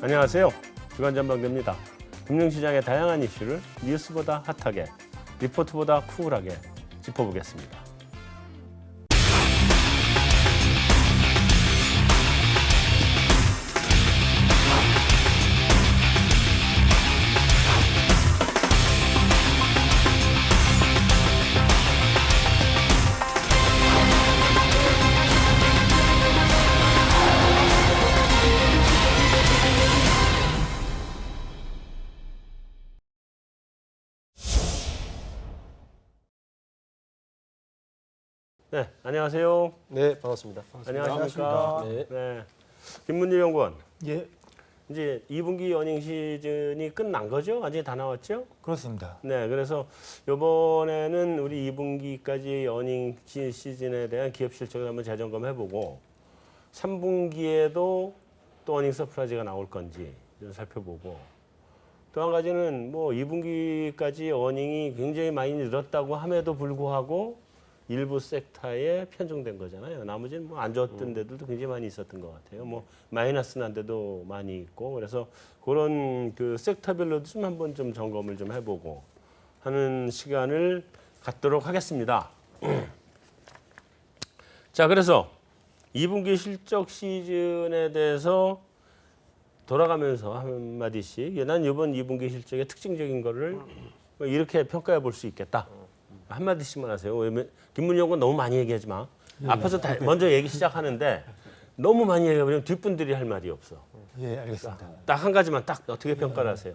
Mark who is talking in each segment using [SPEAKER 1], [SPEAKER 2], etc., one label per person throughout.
[SPEAKER 1] 안녕하세요. 주간전망대입니다. 금융시장의 다양한 이슈를 뉴스보다 핫하게, 리포트보다 쿨하게 짚어보겠습니다. 네, 안녕하세요.
[SPEAKER 2] 네, 반갑습니다.
[SPEAKER 1] 안녕하십니까.
[SPEAKER 2] 네.
[SPEAKER 1] 네. 김문일 연구원.
[SPEAKER 3] 예,
[SPEAKER 1] 이제 2분기 어닝 시즌이 끝난 거죠? 아직 다 나왔죠?
[SPEAKER 3] 그렇습니다.
[SPEAKER 1] 네, 그래서 이번에는 우리 2분기까지 어닝 시즌에 대한 기업 실적을 한번 재점검해보고 3분기에도 또 어닝 서프라이즈가 나올 건지 좀 살펴보고 또 한 가지는 뭐 2분기까지 어닝이 굉장히 많이 늘었다고 함에도 불구하고 일부 섹터에 편중된 거잖아요. 나머지는 뭐 안 좋았던 데들도 굉장히 많이 있었던 것 같아요. 뭐 마이너스 난 데도 많이 있고 그래서 그런 그 섹터별로도 좀 한번 좀 점검을 좀 해보고 하는 시간을 갖도록 하겠습니다. 자, 그래서 2분기 실적 시즌에 대해서 돌아가면서 한마디씩 난 이번 2분기 실적의 특징적인 거를 이렇게 평가해 볼 수 있겠다. 한마디씩만 하세요. 왜냐면 김문영은 너무 많이 얘기하지 마. 앞에서 먼저 얘기 시작하는데 너무 많이 얘기하면 뒷분들이 할 말이 없어.
[SPEAKER 3] 예, 알겠습니다.
[SPEAKER 1] 딱 한 가지만 딱 어떻게 평가를 하세요?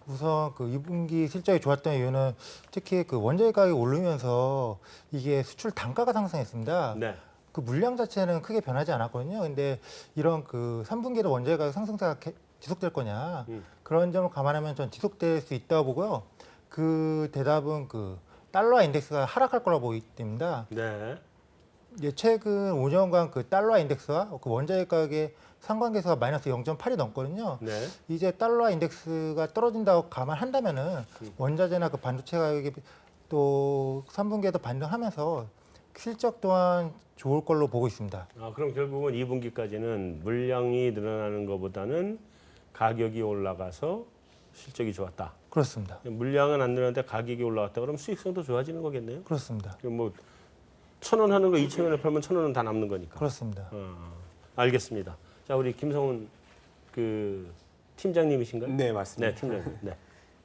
[SPEAKER 3] 우선 그 2분기 실적이 좋았던 이유는 특히 그 원자재 가격이 오르면서 이게 수출 단가가 상승했습니다.
[SPEAKER 1] 네.
[SPEAKER 3] 그 물량 자체는 크게 변하지 않았거든요. 근데 이런 그 3분기에도 원자재 가격 상승세가 지속될 거냐 그런 점을 감안하면 전 지속될 수 있다고 보고요. 그 대답은 그 달러 인덱스가 하락할 거라고 보기 때문입니다.
[SPEAKER 1] 네.
[SPEAKER 3] 이제 최근 5년간 그 달러 인덱스와 그 원자재 가격의 상관계수가 마이너스 0.8이 넘거든요.
[SPEAKER 1] 네.
[SPEAKER 3] 이제 달러 인덱스가 떨어진다고 감안한다면은 원자재나 그 반도체 가격이 또 3분기에도 반등하면서 실적 또한 좋을 걸로 보고 있습니다.
[SPEAKER 1] 그럼 결국은 2분기까지는 물량이 늘어나는 것보다는 가격이 올라가서 실적이 좋았다.
[SPEAKER 3] 그렇습니다.
[SPEAKER 1] 물량은 안 늘었는데 가격이 올라갔다 그러면 수익성도 좋아지는 거겠네요.
[SPEAKER 3] 그렇습니다.
[SPEAKER 1] 그럼 뭐 1,000원 하는 거 2,000원에 팔면 1,000원은 다 남는 거니까.
[SPEAKER 3] 그렇습니다.
[SPEAKER 1] 알겠습니다. 자, 우리 김성훈 그 팀장님이신가요?
[SPEAKER 4] 네, 맞습니다.
[SPEAKER 1] 네, 팀장님. 네.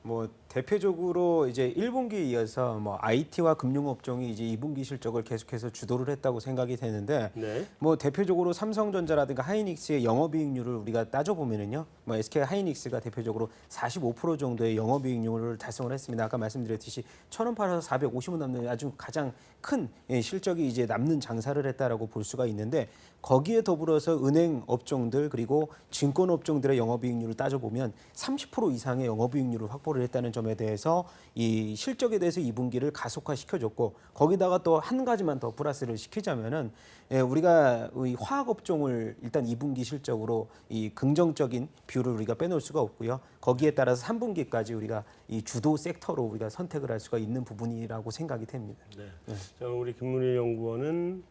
[SPEAKER 4] 뭐 대표적으로 이제 1분기에 이어서 뭐 IT와 금융업종이 이제 2분기 실적을 계속해서 주도를 했다고 생각이 되는데
[SPEAKER 1] 네.
[SPEAKER 4] 뭐 대표적으로 삼성전자라든가 하이닉스의 영업이익률을 우리가 따져보면은요, 뭐 SK 하이닉스가 대표적으로 45% 정도의 영업이익률을 달성을 했습니다. 아까 말씀드렸듯이 1,000원 팔아서 450원 남는 아주 가장 큰 실적이 이제 남는 장사를 했다라고 볼 수가 있는데 거기에 더불어서 은행 업종들 그리고 증권 업종들의 영업이익률을 따져보면 30% 이상의 영업이익률을 확보를 했다는 점에 대해서 이 실적에 대해서 2분기를 가속화시켜줬고 거기다가 또 한 가지만 더 플러스를 시키자면은 우리가 이 화학 업종을 일단 2분기 실적으로 이 긍정적인 비율을 우리가 빼놓을 수가 없고요. 거기에 따라서 3분기까지 우리가 이 주도 섹터로 우리가 선택을 할 수가 있는 부분이라고 생각이 됩니다.
[SPEAKER 1] 네. 자, 우리 김문희 연구원은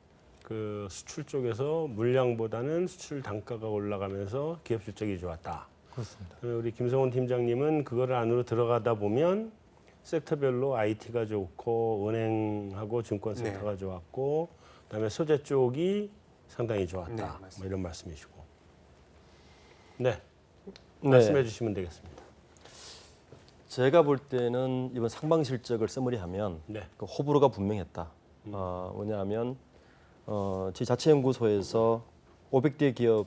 [SPEAKER 1] 그 수출 쪽에서 물량보다는 수출 단가가 올라가면서 기업 실적이 좋았다.
[SPEAKER 3] 그렇습니다.
[SPEAKER 1] 우리 김성훈 팀장님은 그거를 안으로 들어가다 보면 섹터별로 IT가 좋고 은행하고 증권 섹터가 좋았고 그다음에 소재 쪽이 상당히 좋았다.
[SPEAKER 4] 네,
[SPEAKER 1] 뭐 이런 말씀이시고. 네.
[SPEAKER 2] 네.
[SPEAKER 1] 말씀해 주시면 되겠습니다.
[SPEAKER 2] 제가 볼 때는 이번 상반 실적을 써머리하면
[SPEAKER 1] 네.
[SPEAKER 2] 그 호불호가 분명했다. 왜냐하면 제 자체 연구소에서 500대 기업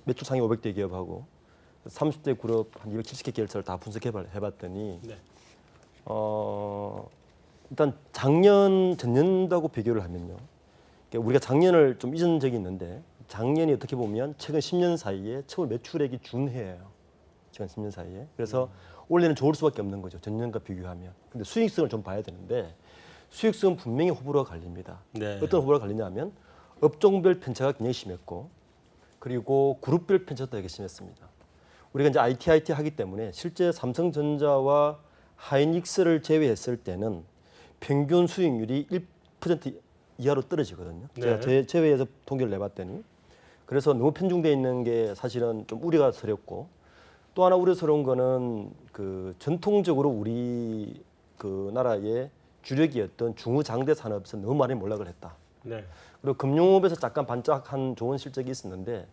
[SPEAKER 2] 매출 상위 500대 기업하고 30대 그룹 한 270개 계열사를 다 분석해봤더니
[SPEAKER 1] 네.
[SPEAKER 2] 일단 작년 전년도하고 비교를 하면요. 그러니까 우리가 작년을 좀 잊은 적이 있는데 작년이 어떻게 보면 최근 10년 사이에 처음 매출액이 준해예요. 최근 10년 사이에. 그래서 올해는 좋을 수밖에 없는 거죠. 전년과 비교하면. 근데 수익성을 좀 봐야 되는데 수익성은 분명히 호불호가 갈립니다.
[SPEAKER 1] 네.
[SPEAKER 2] 어떤 호불호가 갈리냐면 업종별 편차가 굉장히 심했고 그리고 그룹별 편차도 되게 심했습니다. 우리가 이제 IT 하기 때문에 실제 삼성전자와 하이닉스를 제외했을 때는 평균 수익률이 1% 이하로 떨어지거든요.
[SPEAKER 1] 네.
[SPEAKER 2] 제가 제외해서 통계를 내봤더니 그래서 너무 편중돼 있는 게 사실은 좀 우려가 스럽고 또 하나 우려스러운 거는 그 전통적으로 우리 그 나라의 주력이었던 중후장대 산업에서 너무 많이 몰락을 했다.
[SPEAKER 1] 네.
[SPEAKER 2] 그리고 금융업에서 잠깐 반짝한 좋은 실적이 있었는데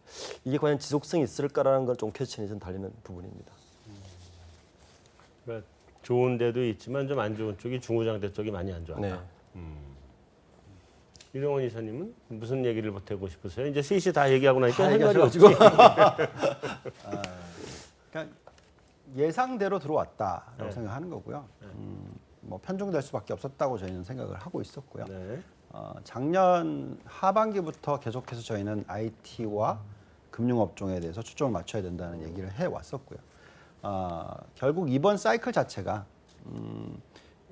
[SPEAKER 2] 이게 과연 지속성이 있을까라는 건 좀 퀘스천이 좀 달리는 부분입니다.
[SPEAKER 1] 그러니까 좋은 데도 있지만 좀 안 좋은 쪽이 중후장대 쪽이 많이 안 좋았다.
[SPEAKER 2] 네.
[SPEAKER 1] 이동원 이사님은 무슨 얘기를 보태고 싶으세요? 이제 셋이 다 얘기하고 나니까
[SPEAKER 5] 다
[SPEAKER 1] 할 말이
[SPEAKER 5] 얘기하셔가지고.
[SPEAKER 1] 없지.
[SPEAKER 5] 그러니까 예상대로 들어왔다라고 생각하는 거고요. 뭐 편중될 수밖에 없었다고 저희는 생각을 하고 있었고요.
[SPEAKER 1] 네.
[SPEAKER 5] 작년 하반기부터 계속해서 저희는 IT와 금융업종에 대해서 초점을 맞춰야 된다는 얘기를 해왔었고요. 결국 이번 사이클 자체가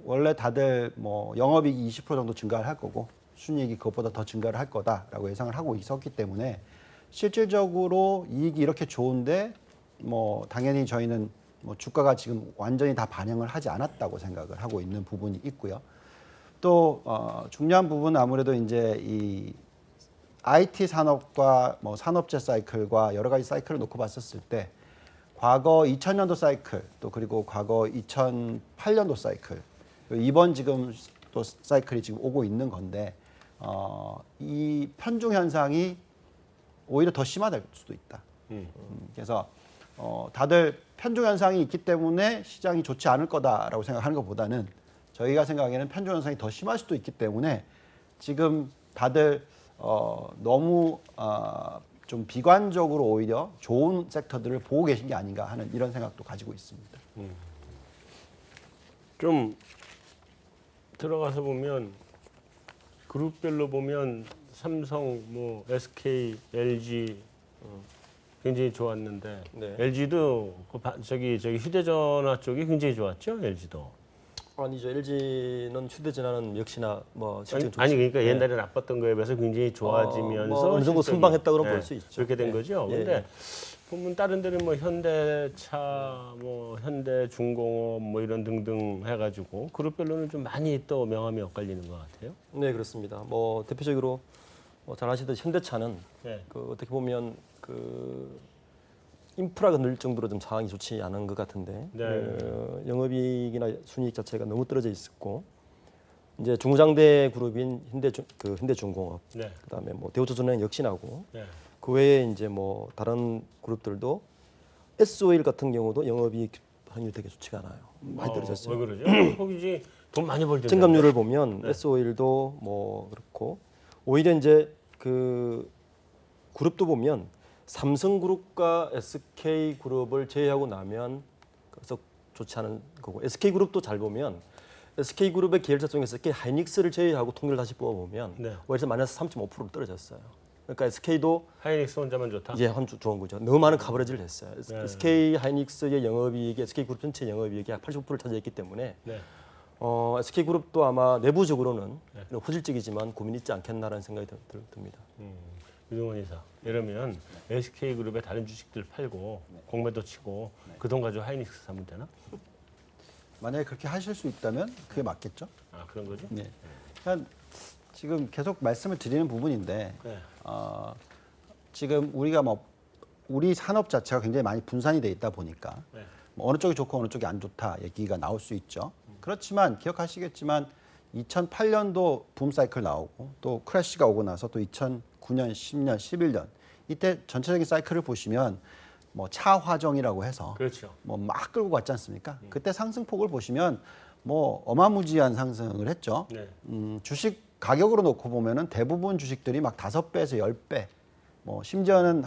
[SPEAKER 5] 원래 다들 뭐 영업이익이 20% 정도 증가를 할 거고 순이익이 그것보다 더 증가를 할 거다라고 예상을 하고 있었기 때문에 실질적으로 이익이 이렇게 좋은데 뭐 당연히 저희는 뭐 주가가 지금 완전히 다 반영을 하지 않았다고 생각을 하고 있는 부분이 있고요. 또 중요한 부분은 아무래도 이제 이 IT 산업과 뭐 산업재 사이클과 여러 가지 사이클을 놓고 봤었을 때 과거 2000년도 사이클 또 그리고 과거 2008년도 사이클 이번 지금 또 사이클이 지금 오고 있는 건데 이 편중 현상이 오히려 더 심화될 수도 있다. 그래서 다들 편중 현상이 있기 때문에 시장이 좋지 않을 거다라고 생각하는 것보다는 저희가 생각하기에는 편중 현상이 더 심할 수도 있기 때문에 지금 다들 너무 좀 비관적으로 오히려 좋은 섹터들을 보고 계신 게 아닌가 하는 이런 생각도 가지고 있습니다.
[SPEAKER 1] 좀 들어가서 보면 그룹별로 보면 삼성, 뭐 SK, LG 굉장히 좋았는데
[SPEAKER 2] 네.
[SPEAKER 1] LG도 저기 휴대전화 쪽이 굉장히 좋았죠, LG도.
[SPEAKER 2] 아니죠. LG는 휴대전화는 역시나 뭐 실적 좋지.
[SPEAKER 1] 아니 그러니까
[SPEAKER 2] 네.
[SPEAKER 1] 옛날에 나빴던 거에 비해서 굉장히 좋아지면서
[SPEAKER 2] 뭐 어느 정도
[SPEAKER 1] 실적이,
[SPEAKER 2] 선방했다고 볼 수 있죠.
[SPEAKER 1] 그렇게 된
[SPEAKER 2] 네.
[SPEAKER 1] 거죠.
[SPEAKER 2] 예,
[SPEAKER 1] 근데
[SPEAKER 2] 예.
[SPEAKER 1] 보면 다른 데는 뭐 현대차, 뭐 현대중공업 뭐 이런 등등 해가지고 그룹별로는 좀 많이 또 명암이 엇갈리는 것 같아요.
[SPEAKER 2] 네, 그렇습니다. 뭐 대표적으로 잘 아시듯이 현대차는
[SPEAKER 1] 네.
[SPEAKER 2] 그 어떻게 보면 그 인프라가 늘 정도로 좀 상황이 좋지 않은 것 같은데
[SPEAKER 1] 네.
[SPEAKER 2] 영업이익이나 순이익 자체가 너무 떨어져 있었고 이제 중후장대 그룹인 현대중공업
[SPEAKER 1] 네.
[SPEAKER 2] 그다음에 뭐 대우조선행 역시나고
[SPEAKER 1] 네.
[SPEAKER 2] 그 외에 이제 뭐 다른 그룹들도 SO일 같은 경우도 영업이익 확률이 되게 좋지가 않아요. 많이 떨어졌어요.
[SPEAKER 1] 왜 그러죠? 거기 이제 돈 많이 벌던데.
[SPEAKER 2] 증감률을 보면
[SPEAKER 1] 네.
[SPEAKER 2] SO일도 뭐 그렇고 오히려 이제 그 그룹도 보면 삼성그룹과 SK그룹을 제외하고 나면 그래서 좋지 않은 거고 SK그룹도 잘 보면 SK그룹의 계열사 중에서 SK하이닉스를 제외하고 통계를 다시 뽑아보면
[SPEAKER 1] 네.
[SPEAKER 2] 오히려 마이너스 3.5%로 떨어졌어요. 그러니까 SK도
[SPEAKER 1] 하이닉스 혼자만 좋다.
[SPEAKER 2] 이제 한 좋은 거죠. 너무 많은 커버리지를 했어요.
[SPEAKER 1] 네.
[SPEAKER 2] SK하이닉스의 영업이익이 SK그룹 전체 영업이익이 약 85%를 차지했기 때문에
[SPEAKER 1] 네.
[SPEAKER 2] SK그룹도 아마 내부적으로는
[SPEAKER 1] 네.
[SPEAKER 2] 호질적이지만 고민이 있지 않겠나라는 생각이 듭니다.
[SPEAKER 1] 유동원 이사. 이러면 SK그룹의 다른 주식들 팔고 공매도 치고 그 돈 가지고 하이닉스 사면 되나?
[SPEAKER 5] 만약에 그렇게 하실 수 있다면 그게 맞겠죠?
[SPEAKER 1] 아 그런 거죠?
[SPEAKER 5] 네. 그러니까 지금 계속 말씀을 드리는 부분인데
[SPEAKER 1] 네.
[SPEAKER 5] 지금 우리가 뭐 우리 산업 자체가 굉장히 많이 분산이 돼 있다 보니까
[SPEAKER 1] 네.
[SPEAKER 5] 뭐 어느 쪽이 좋고 어느 쪽이 안 좋다 얘기가 나올 수 있죠. 그렇지만 기억하시겠지만 2008년도 붐 사이클 나오고 또 크래시가 오고 나서 또 2009년, 10년, 11년 이때 전체적인 사이클을 보시면 뭐 차화정이라고 해서
[SPEAKER 1] 그렇죠.
[SPEAKER 5] 뭐 막 끌고 갔지 않습니까? 그때 상승폭을 보시면 뭐 어마무지한 상승을 했죠.
[SPEAKER 1] 네.
[SPEAKER 5] 주식 가격으로 놓고 보면은 대부분 주식들이 막 5배에서 10배, 뭐 심지어는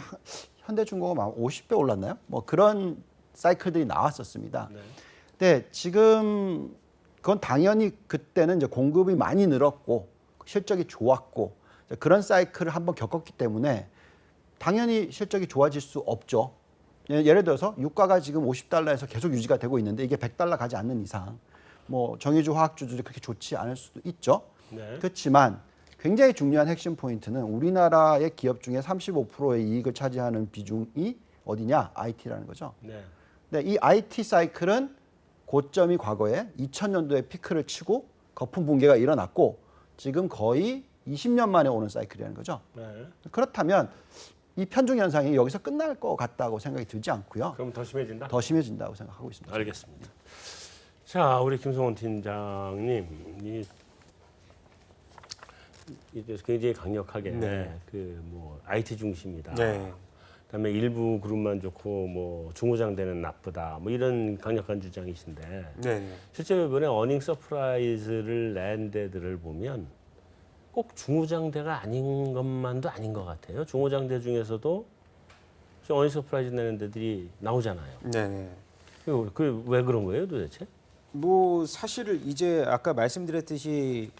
[SPEAKER 5] 현대중공업 아마 50배 올랐나요? 뭐 그런 사이클들이 나왔었습니다.
[SPEAKER 1] 네.
[SPEAKER 5] 근데 지금 그건 당연히 그때는 이제 공급이 많이 늘었고 실적이 좋았고 그런 사이클을 한번 겪었기 때문에 당연히 실적이 좋아질 수 없죠. 예를 들어서 유가가 지금 50달러에서 계속 유지가 되고 있는데 이게 100달러 가지 않는 이상 뭐 정유주 화학주들이 그렇게 좋지 않을 수도 있죠.
[SPEAKER 1] 네.
[SPEAKER 5] 그렇지만 굉장히 중요한 핵심 포인트는 우리나라의 기업 중에 35%의 이익을 차지하는 비중이 어디냐? IT라는 거죠.
[SPEAKER 1] 네.
[SPEAKER 5] 근데 이 IT 사이클은 고점이 과거에 2000년도에 피크를 치고 거품 붕괴가 일어났고 지금 거의 20년 만에 오는 사이클이라는 거죠.
[SPEAKER 1] 네.
[SPEAKER 5] 그렇다면 이 편중 현상이 여기서 끝날 것 같다고 생각이 들지 않고요.
[SPEAKER 1] 그럼 더 심해진다?
[SPEAKER 5] 더 심해진다고 생각하고 있습니다.
[SPEAKER 1] 알겠습니다. 자, 우리 김성원 팀장님, 이제 굉장히 강력하게
[SPEAKER 4] 네.
[SPEAKER 1] 그 뭐 IT 중심이다.
[SPEAKER 4] 네.
[SPEAKER 1] 그다음에 일부 그룹만 좋고 뭐 중후장대는 나쁘다. 뭐 이런 강력한 주장이신데
[SPEAKER 4] 네.
[SPEAKER 1] 실제로 이번에 어닝 서프라이즈를 낸 데들을 보면 꼭 중후장대가 아닌 것만도 아닌 것 같아요. 중후장대 중에서도 어닝 서프라이즈 내는 데들이 나오잖아요.
[SPEAKER 4] 네.
[SPEAKER 1] 그 왜 그런 거예요, 도대체?
[SPEAKER 4] 뭐 사실 이제 아까 말씀드렸듯이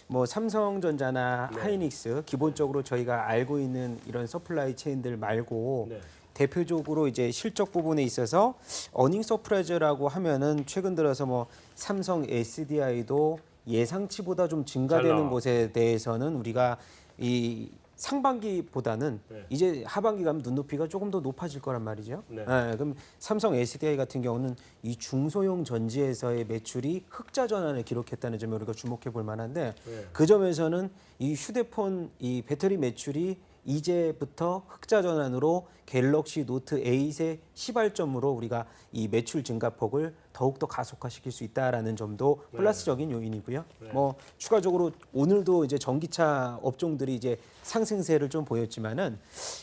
[SPEAKER 4] 뭐 삼성전자나
[SPEAKER 1] 네.
[SPEAKER 4] 하이닉스 기본적으로 저희가 알고 있는 이런 서플라이 체인들 말고
[SPEAKER 1] 네.
[SPEAKER 4] 대표적으로 이제 실적 부분에 있어서 어닝 서프라이즈라고 하면은 최근 들어서 뭐 삼성 SDI도 예상치보다 좀
[SPEAKER 1] 잘
[SPEAKER 4] 증가되는
[SPEAKER 1] 나와.
[SPEAKER 4] 곳에 대해서는 우리가 이 상반기보다는
[SPEAKER 1] 네.
[SPEAKER 4] 이제 하반기 가면 눈높이가 조금 더 높아질 거란 말이죠.
[SPEAKER 1] 네.
[SPEAKER 4] 그럼 삼성 SDI 같은 경우는 이 중소형 전지에서의 매출이 흑자 전환을 기록했다는 점에 우리가 주목해 볼 만한데
[SPEAKER 1] 네.
[SPEAKER 4] 그 점에서는 이 휴대폰 이 배터리 매출이 이제부터 흑자 전환으로 갤럭시 노트 8의 시발점으로 우리가 이 매출 증가폭을 더욱더 가속화시킬 수 있다라는 점도 플러스적인 요인이고요. 뭐 추가적으로 오늘도 이제 전기차 업종들이 이제 상승세를 좀 보였지만은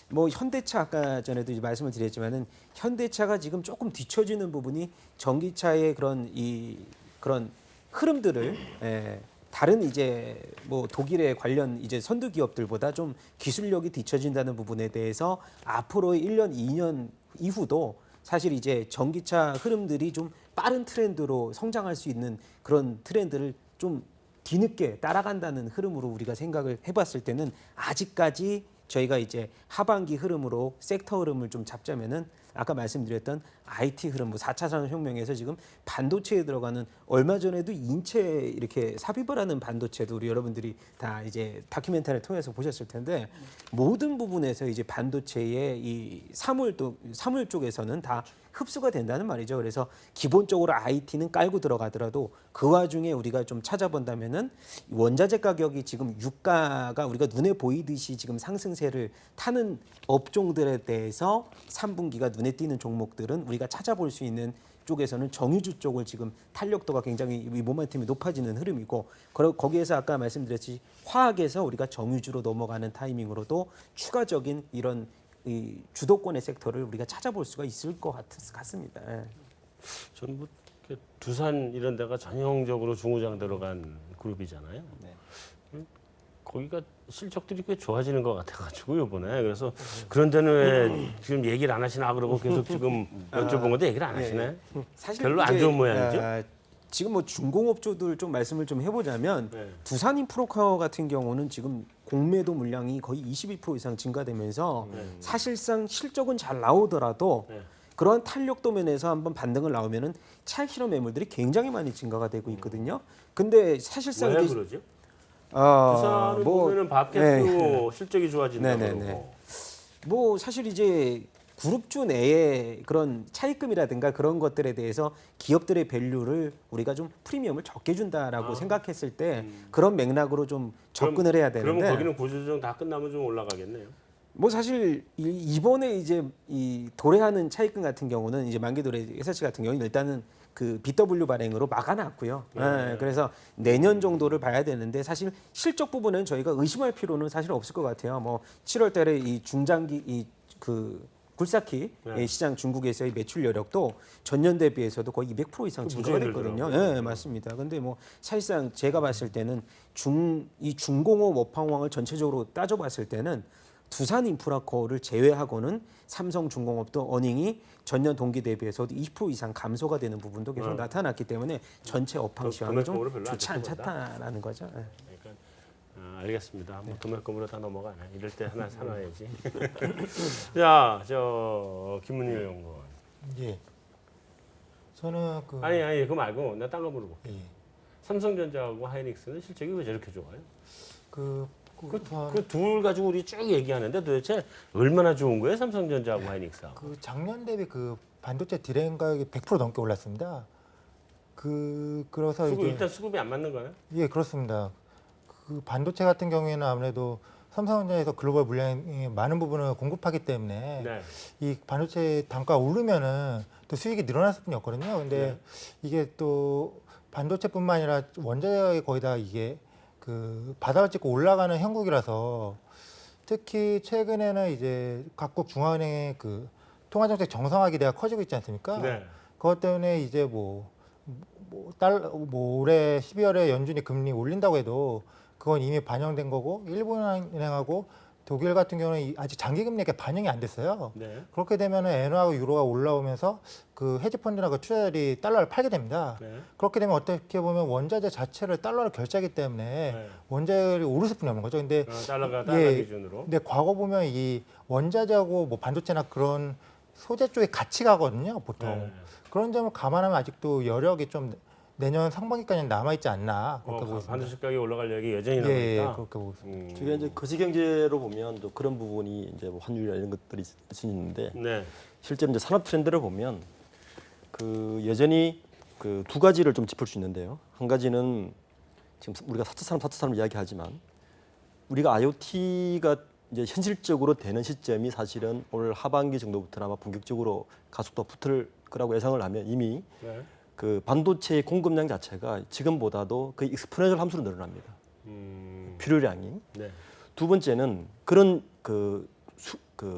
[SPEAKER 4] 뭐 현대차 아까 전에도 이제 말씀을 드렸지만은 현대차가 지금 조금 뒤처지는 부분이 전기차의 그런 흐름들을 다른 이제 뭐 독일의 관련 이제 선두 기업들보다 좀 기술력이 뒤처진다는 부분에 대해서 앞으로의 1년, 2년 이후도 사실 이제 전기차 흐름들이 좀 빠른 트렌드로 성장할 수 있는 그런 트렌드를 좀 뒤늦게 따라간다는 흐름으로 우리가 생각을 해봤을 때는 아직까지 저희가 이제 하반기 흐름으로 섹터 흐름을 좀 잡자면은 아까 말씀드렸던 IT 흐름, 뭐 4차 산업혁명에서 지금 반도체에 들어가는 얼마 전에도 인체 이렇게 삽입을 하는 반도체도 우리 여러분들이 다 이제 다큐멘터리를 통해서 보셨을 텐데 모든 부분에서 이제 반도체의 이 사물 쪽에서는 다 흡수가 된다는 말이죠. 그래서 기본적으로 IT는 깔고 들어가더라도 그 와중에 우리가 좀 찾아본다면은 원자재 가격이 지금 유가가 우리가 눈에 보이듯이 지금 상승세를 타는 업종들에 대해서 3분기가 눈에 띄는 종목들은 우리가 찾아볼 수 있는 쪽에서는 정유주 쪽을 지금 탄력도가 굉장히 이 모멘텀이 높아지는 흐름이고 거기에서 아까 말씀드렸듯이 화학에서 우리가 정유주로 넘어가는 타이밍으로도 추가적인 이런 이 주도권의 섹터를 우리가 찾아볼 수가 있을 것 같습니다. 예.
[SPEAKER 1] 저는 뭐 이렇게 두산 이런 데가 전형적으로 중후장대로 간 그룹이잖아요. 거기가 실적들이 꽤 좋아지는 것 같아가지고 이번에 그래서 그런 데는 왜 지금 얘기를 안 하시나 그러고 계속 지금 여쭤본 건데 얘기를 안 하시네.
[SPEAKER 4] 사실
[SPEAKER 1] 별로 안
[SPEAKER 4] 이제,
[SPEAKER 1] 좋은 모양이죠.
[SPEAKER 4] 지금 뭐 중공업주들 좀 말씀을 좀 해보자면
[SPEAKER 1] 네.
[SPEAKER 4] 두산 인프로카어 같은 경우는 지금 공매도 물량이 거의 22% 이상 증가되면서 사실상 실적은 잘 나오더라도
[SPEAKER 1] 네.
[SPEAKER 4] 그러한 탄력도 면에서 한번 반등을 나오면은 차익 실험 매물들이 굉장히 많이 증가가 되고 있거든요. 근데 사실상
[SPEAKER 1] 왜
[SPEAKER 4] 이게
[SPEAKER 1] 그러죠? 두산을 보면은 밥캡도 실적이 좋아진다
[SPEAKER 4] 네네네.
[SPEAKER 1] 그러고.
[SPEAKER 4] 뭐 사실 이제 그룹주 내에 그런 차입금이라든가 그런 것들에 대해서 기업들의 밸류를 우리가 좀 프리미엄을 적게 준다라고 생각했을 때 그런 맥락으로 좀 접근을 해야 되는데
[SPEAKER 1] 그러면 거기는 구조조정 다 끝나면 좀 올라가겠네요.
[SPEAKER 4] 뭐 사실 이번에 이제 이 도래하는 차입금 같은 경우는 이제 만기도래 SH 같은 경우는 일단은 그 BW 발행으로 막아놨고요. 그래서 내년 정도를 봐야 되는데 사실 실적 부분은 저희가 의심할 필요는 사실 없을 것 같아요. 뭐 7월달에 이 중장기 굴삭기 시장 중국에서의 매출 여력도 전년 대비해서도 거의 200% 이상 증가가 됐거든요. 네, 맞습니다. 근데 뭐 사실상 제가 봤을 때는 이 중공업 업황을 전체적으로 따져봤을 때는 두산 인프라코어를 제외하고는 삼성중공업도 어닝이 전년 동기 대비해서도 20% 이상 감소가 되는 부분도 계속 나타났기 때문에 전체 업황 시황이 좀
[SPEAKER 1] 금액적으로 별로 안
[SPEAKER 4] 좋지
[SPEAKER 1] 좋은 거다.
[SPEAKER 4] 않다라는 거죠. 네.
[SPEAKER 1] 그러니까 알겠습니다. 뭐 금액금으로 다 넘어가네. 이럴 때 하나 사놔야지. 자, 저 김문일 연구원.
[SPEAKER 3] 예. 저는 그
[SPEAKER 1] 아니 그거 말고 나 딴 거 물어볼게.
[SPEAKER 3] 예.
[SPEAKER 1] 삼성전자하고 하이닉스는 실적이 왜 저렇게 좋아요?
[SPEAKER 3] 그
[SPEAKER 1] 그 둘 가지고 우리 쭉 얘기하는데 도대체 얼마나 좋은 거예요? 삼성전자하고 하이닉스하고.
[SPEAKER 3] 그 작년 대비 그 반도체 디램 가격이 100% 넘게 올랐습니다. 그래서
[SPEAKER 1] 수급,
[SPEAKER 3] 이제
[SPEAKER 1] 일단 수급이 안 맞는 거네.
[SPEAKER 3] 예, 그렇습니다. 그 반도체 같은 경우에는 아무래도 삼성전자에서 글로벌 물량이 많은 부분을 공급하기 때문에
[SPEAKER 1] 네.
[SPEAKER 3] 이 반도체 단가가 오르면은 또 수익이 늘어날 수뿐이 없거든요. 근데 이게 또 반도체뿐만 아니라 원자력이 거의 다 이게 그 바닥을 찍고 올라가는 형국이라서 특히 최근에는 이제 각국 중앙은행의 그 통화정책 정상화 기대가 커지고 있지 않습니까?
[SPEAKER 1] 네.
[SPEAKER 3] 그것 때문에 이제 올해 12월에 연준이 금리 올린다고 해도 그건 이미 반영된 거고 일본은행하고 독일 같은 경우는 아직 장기 금리가 반영이 안 됐어요.
[SPEAKER 1] 네.
[SPEAKER 3] 그렇게 되면은 엔화하고 유로가 올라오면서 그 헤지펀드나 그 투자자들이 달러를 팔게 됩니다.
[SPEAKER 1] 네.
[SPEAKER 3] 그렇게 되면 어떻게 보면 원자재 자체를 달러로 결제하기 때문에
[SPEAKER 1] 네.
[SPEAKER 3] 원자율이 오를 수뿐이 없는 거죠. 근데
[SPEAKER 1] 달러가 달러
[SPEAKER 3] 예,
[SPEAKER 1] 기준으로.
[SPEAKER 3] 근데 과거 보면 이 원자재하고 뭐 반도체나 그런 소재 쪽에 같이 가거든요, 보통.
[SPEAKER 1] 네.
[SPEAKER 3] 그런 점을 감안하면 아직도 여력이 좀 내년 상반기까지는 남아 있지 않나 그렇게 보고 있습니다.
[SPEAKER 1] 반도체 가격이 올라갈 여력이 여전히
[SPEAKER 3] 예,
[SPEAKER 1] 남아있다.
[SPEAKER 3] 예, 그렇게 보고 있습니다.
[SPEAKER 2] 저희가 이제 거시 경제로 보면 또 그런 부분이 이제 뭐 환율이나 이런 것들이 있을 수 있는데
[SPEAKER 1] 네.
[SPEAKER 2] 실제로 이제 산업 트렌드를 보면 그 여전히 그 두 가지를 좀 짚을 수 있는데요. 한 가지는 지금 우리가 4차 산업 이야기하지만 우리가 IoT가 이제 현실적으로 되는 시점이 사실은 올 하반기 정도부터 아마 본격적으로 가속도가 붙을 거라고 예상을 하면 이미
[SPEAKER 1] 네.
[SPEAKER 2] 그 반도체 공급량 자체가 지금보다도 거의 익스포넨셜 함수로 늘어납니다. 필요량이.
[SPEAKER 1] 네.
[SPEAKER 2] 두 번째는 그런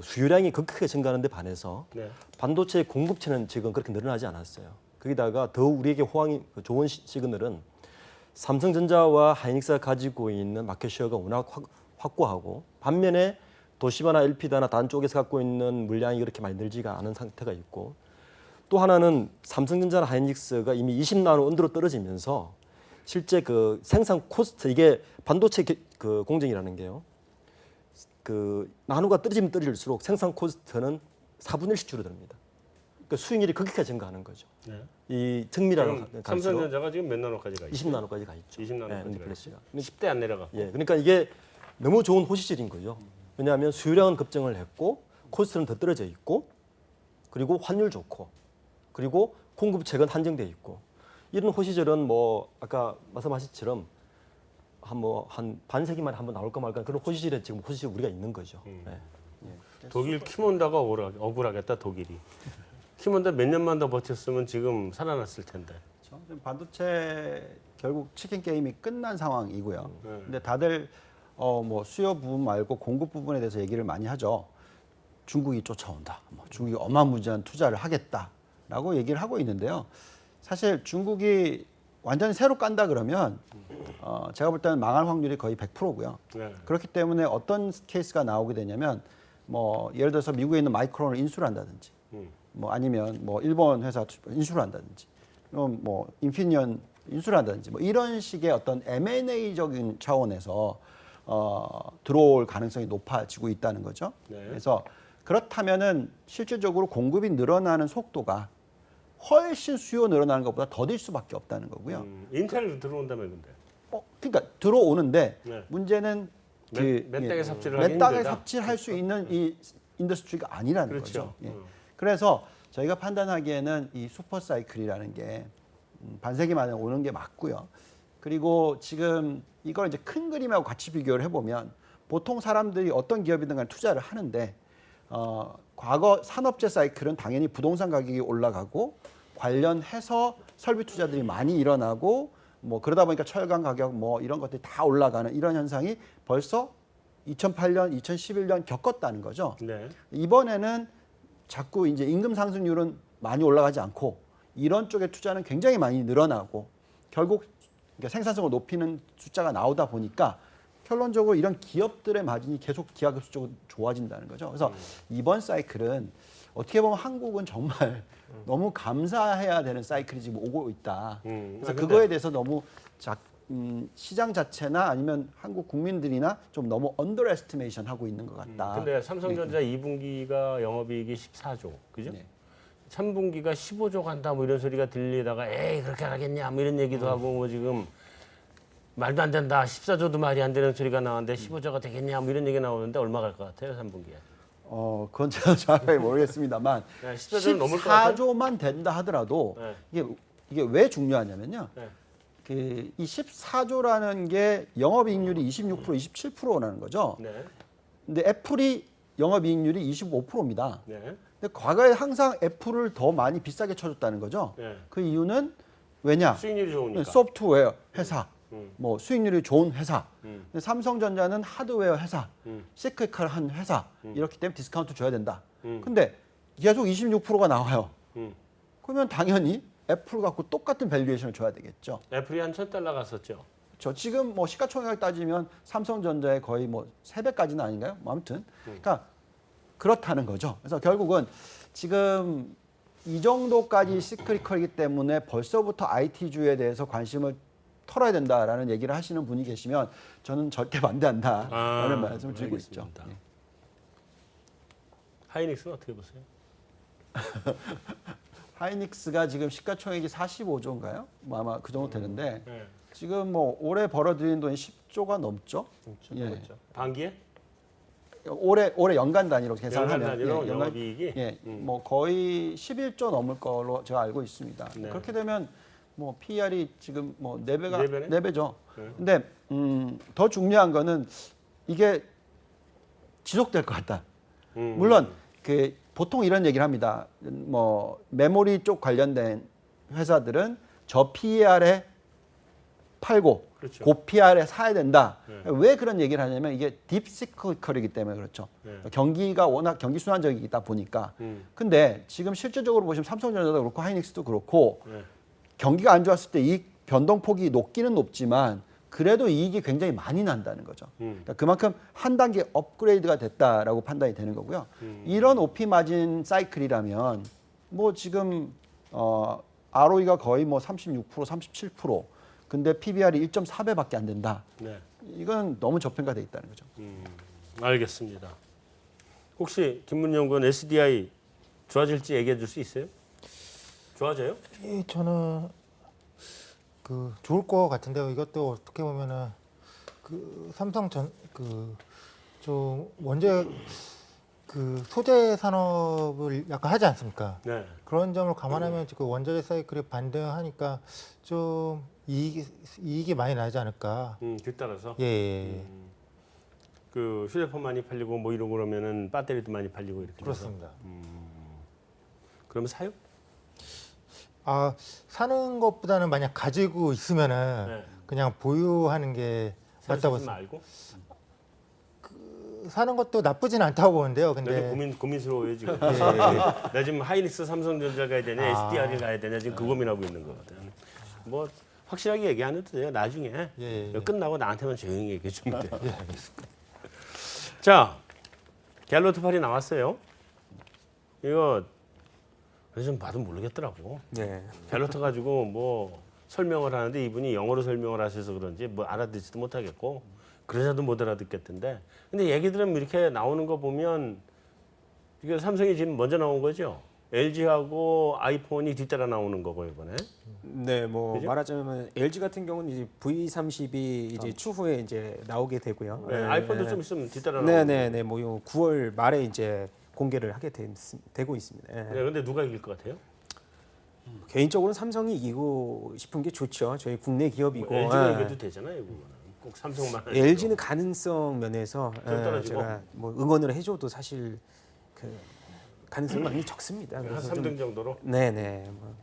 [SPEAKER 2] 수요량이 급격하게 증가하는 데 반해서
[SPEAKER 1] 네.
[SPEAKER 2] 반도체 공급체는 지금 그렇게 늘어나지 않았어요. 거기다가 더 우리에게 호황이 좋은 시그널은 삼성전자와 하이닉스가 가지고 있는 마켓쉐어가 워낙 확고하고 반면에 도시바나 엘피다나 다른 쪽에서 갖고 있는 물량이 그렇게 많이 늘지가 않은 상태가 있고 또 하나는 삼성전자나 하이닉스가 이미 20나노 언더로 떨어지면서 실제 그 생산 코스트 이게 반도체 그 공정이라는 게요. 그 나노가 떨어지면 떨어질수록 생산 코스트는 4분의 1씩 줄어듭니다. 그러니까 수익률이 급격하게 증가하는 거죠.
[SPEAKER 1] 네.
[SPEAKER 2] 이 정밀화가 갈수록
[SPEAKER 1] 삼성전자가 지금 몇 나노까지 가 있죠?
[SPEAKER 2] 20나노까지 가 있죠.
[SPEAKER 1] 20나노까지 가
[SPEAKER 2] 플래시가.
[SPEAKER 1] 있죠. 10대 안 내려가.
[SPEAKER 2] 예, 그러니까 이게 너무 좋은 호시질인 거죠. 왜냐하면 수요량은 급증을 했고 코스트는 더 떨어져 있고 그리고 환율 좋고 그리고 공급책은 한정돼 있고 이런 호시절은 뭐 아까 말씀하셨처럼 한 반세기 만에 한번 나올까 말까 그런 호시절에 지금 호시절 우리가 있는 거죠. 네.
[SPEAKER 1] 독일 키몬다가 억울하겠다 독일이. 키몬다 몇 년만 더 버텼으면 지금 살아났을 텐데.
[SPEAKER 5] 그렇죠? 지금 반도체 결국 치킨 게임이 끝난 상황이고요.
[SPEAKER 1] 네.
[SPEAKER 5] 근데 다들 뭐 수요 부분 말고 공급 부분에 대해서 얘기를 많이 하죠. 중국이 쫓아온다. 뭐 중국이 어마무지한 투자를 하겠다라고 얘기를 하고 있는데요. 사실 중국이 완전히 새로 깐다 그러면 제가 볼 때는 망할 확률이 거의 100%고요.
[SPEAKER 1] 네.
[SPEAKER 5] 그렇기 때문에 어떤 케이스가 나오게 되냐면 뭐 예를 들어서 미국에 있는 마이크론을 인수를 한다든지 뭐 아니면 뭐 일본 회사 인수를 한다든지 뭐 인피니언 인수를 한다든지 뭐 이런 식의 어떤 M&A적인 차원에서 들어올 가능성이 높아지고 있다는 거죠.
[SPEAKER 1] 네.
[SPEAKER 5] 그래서 그렇다면은 실질적으로 공급이 늘어나는 속도가 훨씬 수요 늘어나는 것보다 더딜 수밖에 없다는 거고요.
[SPEAKER 1] 인텔 들어온다면 근데.
[SPEAKER 5] 그러니까 들어오는데
[SPEAKER 1] 네.
[SPEAKER 5] 문제는
[SPEAKER 1] 맨땅에 삽질을 하기
[SPEAKER 5] 맨땅에
[SPEAKER 1] 힘들다.
[SPEAKER 5] 삽질할 수 있는 이 인더스트리가 아니라는
[SPEAKER 1] 그렇죠.
[SPEAKER 5] 거죠. 예. 그래서 저희가 판단하기에는 이 슈퍼 사이클이라는 게 반세기 만에 오는 게 맞고요. 그리고 지금 이걸 이제 큰 그림하고 같이 비교를 해보면 보통 사람들이 어떤 기업이든 간에 투자를 하는데 과거 산업재 사이클은 당연히 부동산 가격이 올라가고 관련해서 설비 투자들이 많이 일어나고 뭐 그러다 보니까 철강 가격 뭐 이런 것들이 다 올라가는 이런 현상이 벌써 2008년, 2011년 겪었다는 거죠.
[SPEAKER 1] 네.
[SPEAKER 5] 이번에는 자꾸 이제 임금 상승률은 많이 올라가지 않고 이런 쪽의 투자는 굉장히 많이 늘어나고 결국 그러니까 생산성을 높이는 숫자가 나오다 보니까 결론적으로 이런 기업들의 마진이 계속 기하급수적으로 좋아진다는 거죠. 그래서 이번 사이클은 어떻게 보면 한국은 정말 너무 감사해야 되는 사이클이 지금 오고 있다. 그래서 그거에 대해서 너무 시장 자체나 아니면 한국 국민들이나 좀 너무 언더에스티메이션 하고 있는 것 같다.
[SPEAKER 1] 근데 삼성전자 2분기가 영업이익이 14조, 그죠?
[SPEAKER 5] 네.
[SPEAKER 1] 3분기가 15조 간다 뭐 이런 소리가 들리다가 에이 그렇게 가겠냐 뭐 이런 얘기도 하고 뭐 지금 말도 안 된다 14조도 말이 안 되는 소리가 나왔는데 15조가 되겠냐 뭐 이런 얘기 나오는데 얼마 갈 것 같아요 3분기에?
[SPEAKER 5] 그건 제가 정확하게 모르겠습니다만
[SPEAKER 1] 네, 14조는 넘을 것 같아요.
[SPEAKER 5] 14조만 된다 하더라도
[SPEAKER 1] 네.
[SPEAKER 5] 이게 왜 중요하냐면요.
[SPEAKER 1] 네.
[SPEAKER 5] 이 14조라는 게 영업이익률이 26%, 27%라는 거죠.
[SPEAKER 1] 네.
[SPEAKER 5] 근데 애플이 영업이익률이 25%입니다.
[SPEAKER 1] 네.
[SPEAKER 5] 근데 과거에 항상 애플을 더 많이 비싸게 쳐줬다는 거죠.
[SPEAKER 1] 네.
[SPEAKER 5] 그 이유는 왜냐?
[SPEAKER 1] 수익률이 좋으니까.
[SPEAKER 5] 소프트웨어 회사,
[SPEAKER 1] 음.
[SPEAKER 5] 뭐 수익률이 좋은 회사.
[SPEAKER 1] 음.
[SPEAKER 5] 근데 삼성전자는 하드웨어 회사,
[SPEAKER 1] 음.
[SPEAKER 5] 시크릿한 회사. 이렇기 때문에 디스카운트 줘야 된다.
[SPEAKER 1] 음.
[SPEAKER 5] 근데 계속 26%가 나와요.
[SPEAKER 1] 음.
[SPEAKER 5] 그러면 당연히 애플 갖고 똑같은 밸류에이션을 줘야 되겠죠.
[SPEAKER 1] 애플이 한 $1,000 갔었죠.
[SPEAKER 5] 저 지금 뭐 시가총액 따지면 삼성전자의 거의 뭐 3배까지는 아닌가요? 뭐 아무튼 그러니까 그렇다는 거죠. 그래서 결국은 지금 이 정도까지 시크릿컬이기 때문에 벌써부터 IT주에 대해서 관심을 털어야 된다라는 얘기를 하시는 분이 계시면 저는 절대 반대한다라는 말씀을 드리고 있죠.
[SPEAKER 1] 알겠습니다. 하이닉스는 어떻게 보세요?
[SPEAKER 5] 하이닉스가 지금 시가총액이 45조인가요? 뭐 아마 그 정도 되는데
[SPEAKER 1] 네.
[SPEAKER 5] 지금 뭐 올해 벌어들인 돈이 10조가 넘죠. 예.
[SPEAKER 1] 그렇죠. 반기에?
[SPEAKER 5] 올해 연간 단위로 계산하면
[SPEAKER 1] 연간 단위로
[SPEAKER 5] 예,
[SPEAKER 1] 영업이익이?
[SPEAKER 5] 예, 뭐 거의 11조 넘을 걸로 제가 알고 있습니다.
[SPEAKER 1] 네.
[SPEAKER 5] 그렇게 되면 뭐 PER이 지금 뭐 4배가
[SPEAKER 1] 네 배네?
[SPEAKER 5] 4배죠.
[SPEAKER 1] 네.
[SPEAKER 5] 근데 더 중요한 거는 이게 지속될 것 같다. 물론 그 보통 이런 얘기를 합니다. 뭐 메모리 쪽 관련된 회사들은 저 PER에 팔고
[SPEAKER 1] 그렇죠.
[SPEAKER 5] 고 PER에 사야 된다.
[SPEAKER 1] 네.
[SPEAKER 5] 왜 그런 얘기를 하냐면 이게 딥시클컬이기 때문에 그렇죠.
[SPEAKER 1] 네.
[SPEAKER 5] 경기가 워낙 경기 순환적이다 보니까. 근데 지금 실질적으로 보시면 삼성전자도 그렇고 하이닉스도 그렇고
[SPEAKER 1] 네.
[SPEAKER 5] 경기가 안 좋았을 때 이익 변동폭이 높기는 높지만 그래도 이익이 굉장히 많이 난다는 거죠. 그러니까 그만큼 한 단계 업그레이드가 됐다라고 판단이 되는 거고요. 이런 OP 마진 사이클이라면 뭐 지금 ROE가 거의 뭐 36%, 37%. 근데 PBR이 1.4배밖에 안 된다.
[SPEAKER 1] 네.
[SPEAKER 5] 이건 너무 저평가돼 있다는 거죠.
[SPEAKER 1] 알겠습니다. 혹시 김문영군 SDI 좋아질지 얘기해 줄 수 있어요? 좋아져요?
[SPEAKER 3] 예, 저는 그 좋을 것 같은데요. 이것도 어떻게 보면은 그 삼성 좀 원재 그 소재 산업을 약간 하지 않습니까?
[SPEAKER 1] 네.
[SPEAKER 3] 그런 점을 감안하면 지금 원자재 사이클이 반등하니까 좀 이익이 많이 나지 않을까.
[SPEAKER 1] 뒤따라서
[SPEAKER 3] 예, 예.
[SPEAKER 1] 그 휴대폰 많이 팔리고 뭐 이러고 그러면은 배터리도 많이 팔리고 이렇게 돼서.
[SPEAKER 3] 그렇습니다.
[SPEAKER 1] 그러면 사요?
[SPEAKER 3] 아, 사는 것보다는 만약 가지고 있으면은
[SPEAKER 1] 네.
[SPEAKER 3] 그냥 보유하는 게 맞다고
[SPEAKER 1] 사지 말고.
[SPEAKER 3] 사는 것도 나쁘진 않다고 보는데요.
[SPEAKER 1] 나
[SPEAKER 3] 근데
[SPEAKER 1] 지금 고민스러워요 지금.
[SPEAKER 3] 예, 예.
[SPEAKER 1] 나 지금 하이닉스 삼성전자 가야 되냐, SDR이 가야 되냐 지금 그 고민하고 있는 거거든. 뭐 확실하게 얘기 안 해도 돼요. 나중에
[SPEAKER 3] 예.
[SPEAKER 1] 끝나고 나한테만 조용히 얘기해 주면 돼. 자, 갤로트 팔이 나왔어요. 이거 좀 봐도 모르겠더라고.
[SPEAKER 4] 네.
[SPEAKER 1] 갤로트 가지고 뭐 설명을 하는데 이분이 영어로 설명을 하셔서 그런지 뭐 알아듣지도 못하겠고 그러자도 못 알아듣겠던데. 근데 얘기 들으면 이렇게 나오는 거 보면 이게 삼성이 지금 먼저 나온 거죠. LG하고 아이폰이 뒤따라 나오는 거고 이번에.
[SPEAKER 4] 네, 뭐
[SPEAKER 1] 그죠?
[SPEAKER 4] 말하자면 LG 같은 경우는 이제 V30이 이제 추후에 이제 나오게 되고요.
[SPEAKER 1] 네, 아이폰도 좀 있으면 뒤따라 나오고.
[SPEAKER 4] 네, 네, 네. 뭐 9월 말에 이제 공개를 하게 되고 있습니다. 예.
[SPEAKER 1] 네, 근데 누가 이길 것 같아요?
[SPEAKER 4] 개인적으로는 삼성이 이기고 싶은 게 좋죠. 저희 국내 기업이고.
[SPEAKER 1] 뭐 LG가
[SPEAKER 4] 예.
[SPEAKER 1] 이겨도 되잖아요, 이거는. 꼭 삼성만.
[SPEAKER 4] LG는 가능성 면에서
[SPEAKER 1] 좀 떨어지고?
[SPEAKER 4] 제가 뭐 응원을 해줘도 사실 그 가능성이 많이 적습니다.
[SPEAKER 1] 한
[SPEAKER 4] 그래서 좀
[SPEAKER 1] 3등 정도로.
[SPEAKER 4] 네네. 뭐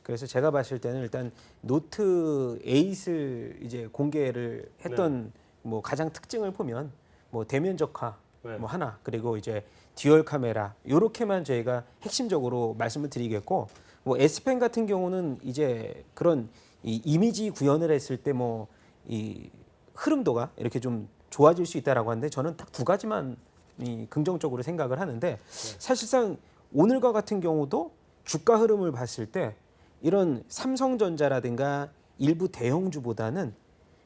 [SPEAKER 4] 그래서 제가 봤을 때는 일단 노트 8을 이제 공개를 했던 뭐 가장 특징을 보면 뭐 대면적화
[SPEAKER 1] 네.
[SPEAKER 4] 뭐 하나 그리고 이제 듀얼 카메라 요렇게만 저희가 핵심적으로 말씀을 드리겠고 뭐 S펜 같은 경우는 이제 그런 이 이미지 구현을 했을 때 뭐 이 흐름도가 이렇게 좀 좋아질 수 있다라고 하는데 저는 딱 두 가지만 이 긍정적으로 생각을 하는데 사실상 오늘과 같은 경우도 주가 흐름을 봤을 때 이런 삼성전자라든가 일부 대형주보다는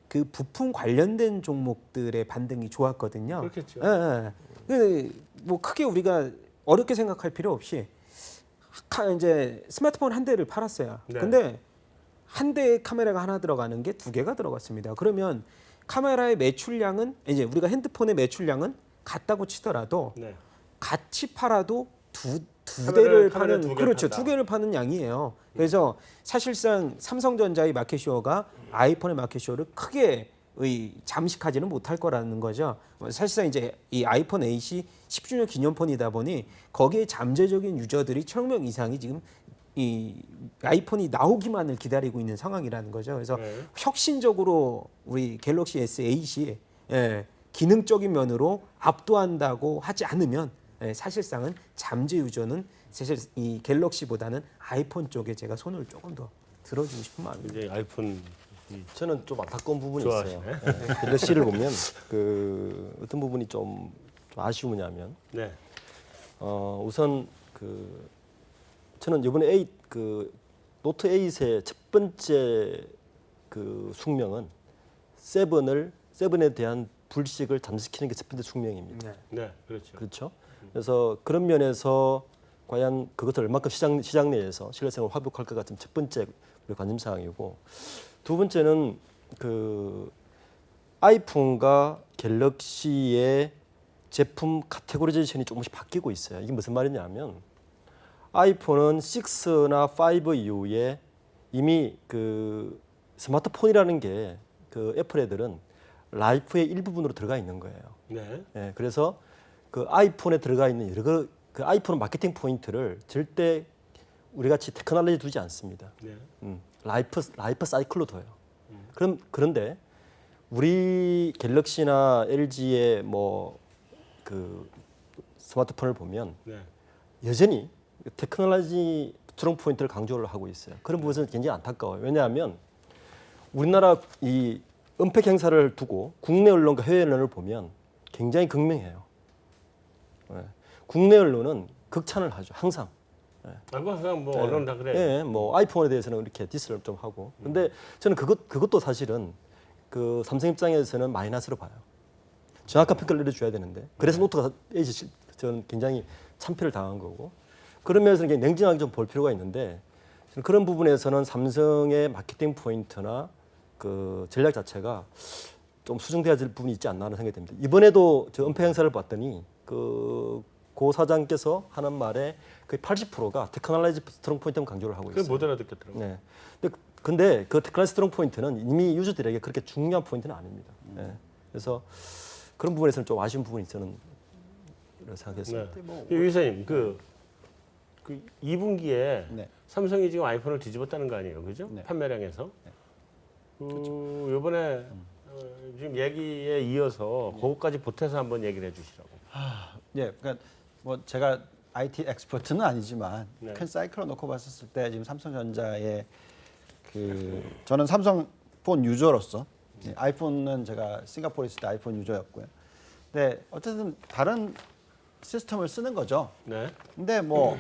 [SPEAKER 4] 그 부품 관련된 종목들의 반등이 좋았거든요.
[SPEAKER 1] 그렇겠죠.
[SPEAKER 4] 예, 예. 뭐 크게 우리가 어렵게 생각할 필요 없이 이제 스마트폰 한 대를 팔았어요.
[SPEAKER 1] 네.
[SPEAKER 4] 근데 한 대에 카메라가 하나 들어가는 게 두 개가 들어갔습니다. 그러면 카메라의 매출량은 이제 우리가 핸드폰의 매출량은 같다고 치더라도
[SPEAKER 1] 네.
[SPEAKER 4] 같이 팔아도 두 두 대를
[SPEAKER 1] 카메라 두
[SPEAKER 4] 파는
[SPEAKER 1] 개를
[SPEAKER 4] 그렇죠.
[SPEAKER 1] 판다.
[SPEAKER 4] 두 개를 파는 양이에요. 그래서 사실상 삼성전자의 마켓쇼가 아이폰의 마켓쇼를 크게 잠식하지는 못할 거라는 거죠. 사실상 이제 이 아이폰 8이 10주년 기념폰이다 보니 거기에 잠재적인 유저들이 1,000명 이상이 지금 이 아이폰이 나오기만을 기다리고 있는 상황이라는 거죠. 그래서
[SPEAKER 1] 네.
[SPEAKER 4] 혁신적으로 우리 갤럭시 S8이 기능적인 면으로 압도한다고 하지 않으면 사실상은 잠재 유저는 사실 이 갤럭시보다는 아이폰 쪽에 제가 손을 조금 더 들어주고 싶은 마음입니다.
[SPEAKER 1] 이제 아이폰
[SPEAKER 2] 저는 좀 안타까운 부분이
[SPEAKER 1] 좋아하시네.
[SPEAKER 2] 있어요. 갤럭시를 보면 그 어떤 부분이 좀 아쉬우냐면
[SPEAKER 1] 네.
[SPEAKER 2] 우선 저는 이번에 노트 8의 첫 번째 그 숙명은 세븐에 대한 불식을 잠식시키는 게 첫 번째 숙명입니다.
[SPEAKER 1] 네, 그렇죠.
[SPEAKER 2] 그렇죠. 그래서 그런 면에서 과연 그것을 얼마큼 시장 내에서 신뢰성을 회복할까가 좀 첫 번째 관심 사항이고, 두 번째는 그 아이폰과 갤럭시의 제품 카테고리제이션이 조금씩 바뀌고 있어요. 이게 무슨 말이냐면 아이폰은 6나 5 이후에 이미 그 스마트폰이라는 게 그 애플 애들은 라이프의 일부분으로 들어가 있는 거예요.
[SPEAKER 1] 네.
[SPEAKER 2] 예, 그래서 그 아이폰에 들어가 있는 그 아이폰 마케팅 포인트를 절대 우리 같이 테크놀로지 두지 않습니다.
[SPEAKER 1] 네.
[SPEAKER 2] 라이프 사이클로 둬요. 그런데 우리 갤럭시나 LG의 뭐 그 스마트폰을 보면
[SPEAKER 1] 네.
[SPEAKER 2] 여전히 테크놀로지 스트롱 포인트를 강조를 하고 있어요. 그런 부분은 굉장히 안타까워요. 왜냐하면 우리나라 이 은폐 행사를 두고 국내 언론과 해외 언론을 보면 굉장히 극명해요. 국내 언론은 극찬을 하죠. 항상.
[SPEAKER 1] 항상 뭐 언론 다 그래.
[SPEAKER 2] 예, 뭐 아이폰에 대해서는 이렇게 디스를 좀 하고. 근데 저는 그것도 사실은 그 삼성 입장에서는 마이너스로 봐요. 정확한 평가를 내려줘야 되는데. 그래서 노트가 저는 굉장히 참패를 당한 거고. 그런 면에서 굉장히 냉정하게 좀 볼 필요가 있는데, 저는 그런 부분에서는 삼성의 마케팅 포인트나 그 전략 자체가 좀 수정돼야 될 부분이 있지 않나 하는 생각이 듭니다. 이번에도 저 은폐 행사를 봤더니 고 사장께서 하는 말에 거의 80%가 테크놀로지 스트롱 포인트만 강조를 하고
[SPEAKER 1] 그걸
[SPEAKER 2] 있어요.
[SPEAKER 1] 못 알아듣겠더라고요.
[SPEAKER 2] 네. 근데 그 테크놀로지 스트롱 포인트는 이미 유저들에게 그렇게 중요한 포인트는 아닙니다. 네. 그래서 그런 부분에서는 좀 아쉬운 부분이 저는 생각했습니다.
[SPEAKER 1] 네. 유이사님, 그 2분기에
[SPEAKER 5] 네.
[SPEAKER 1] 삼성이 지금 아이폰을 뒤집었다는 거 아니에요, 그죠?
[SPEAKER 5] 네.
[SPEAKER 1] 판매량에서. 이번에 지금 얘기에 이어서 그것까지 보태서 한번 얘기를 해주시라고.
[SPEAKER 5] 예, 그러니까 뭐 제가 IT 엑스퍼트는 아니지만
[SPEAKER 1] 네.
[SPEAKER 5] 큰 사이클을 놓고 봤었을 때 지금 삼성전자의 저는 삼성폰 유저로서 아이폰은 제가 싱가포르에 있을 때 아이폰 유저였고요. 근데 어쨌든 다른 시스템을 쓰는 거죠.
[SPEAKER 1] 네.
[SPEAKER 5] 근데 뭐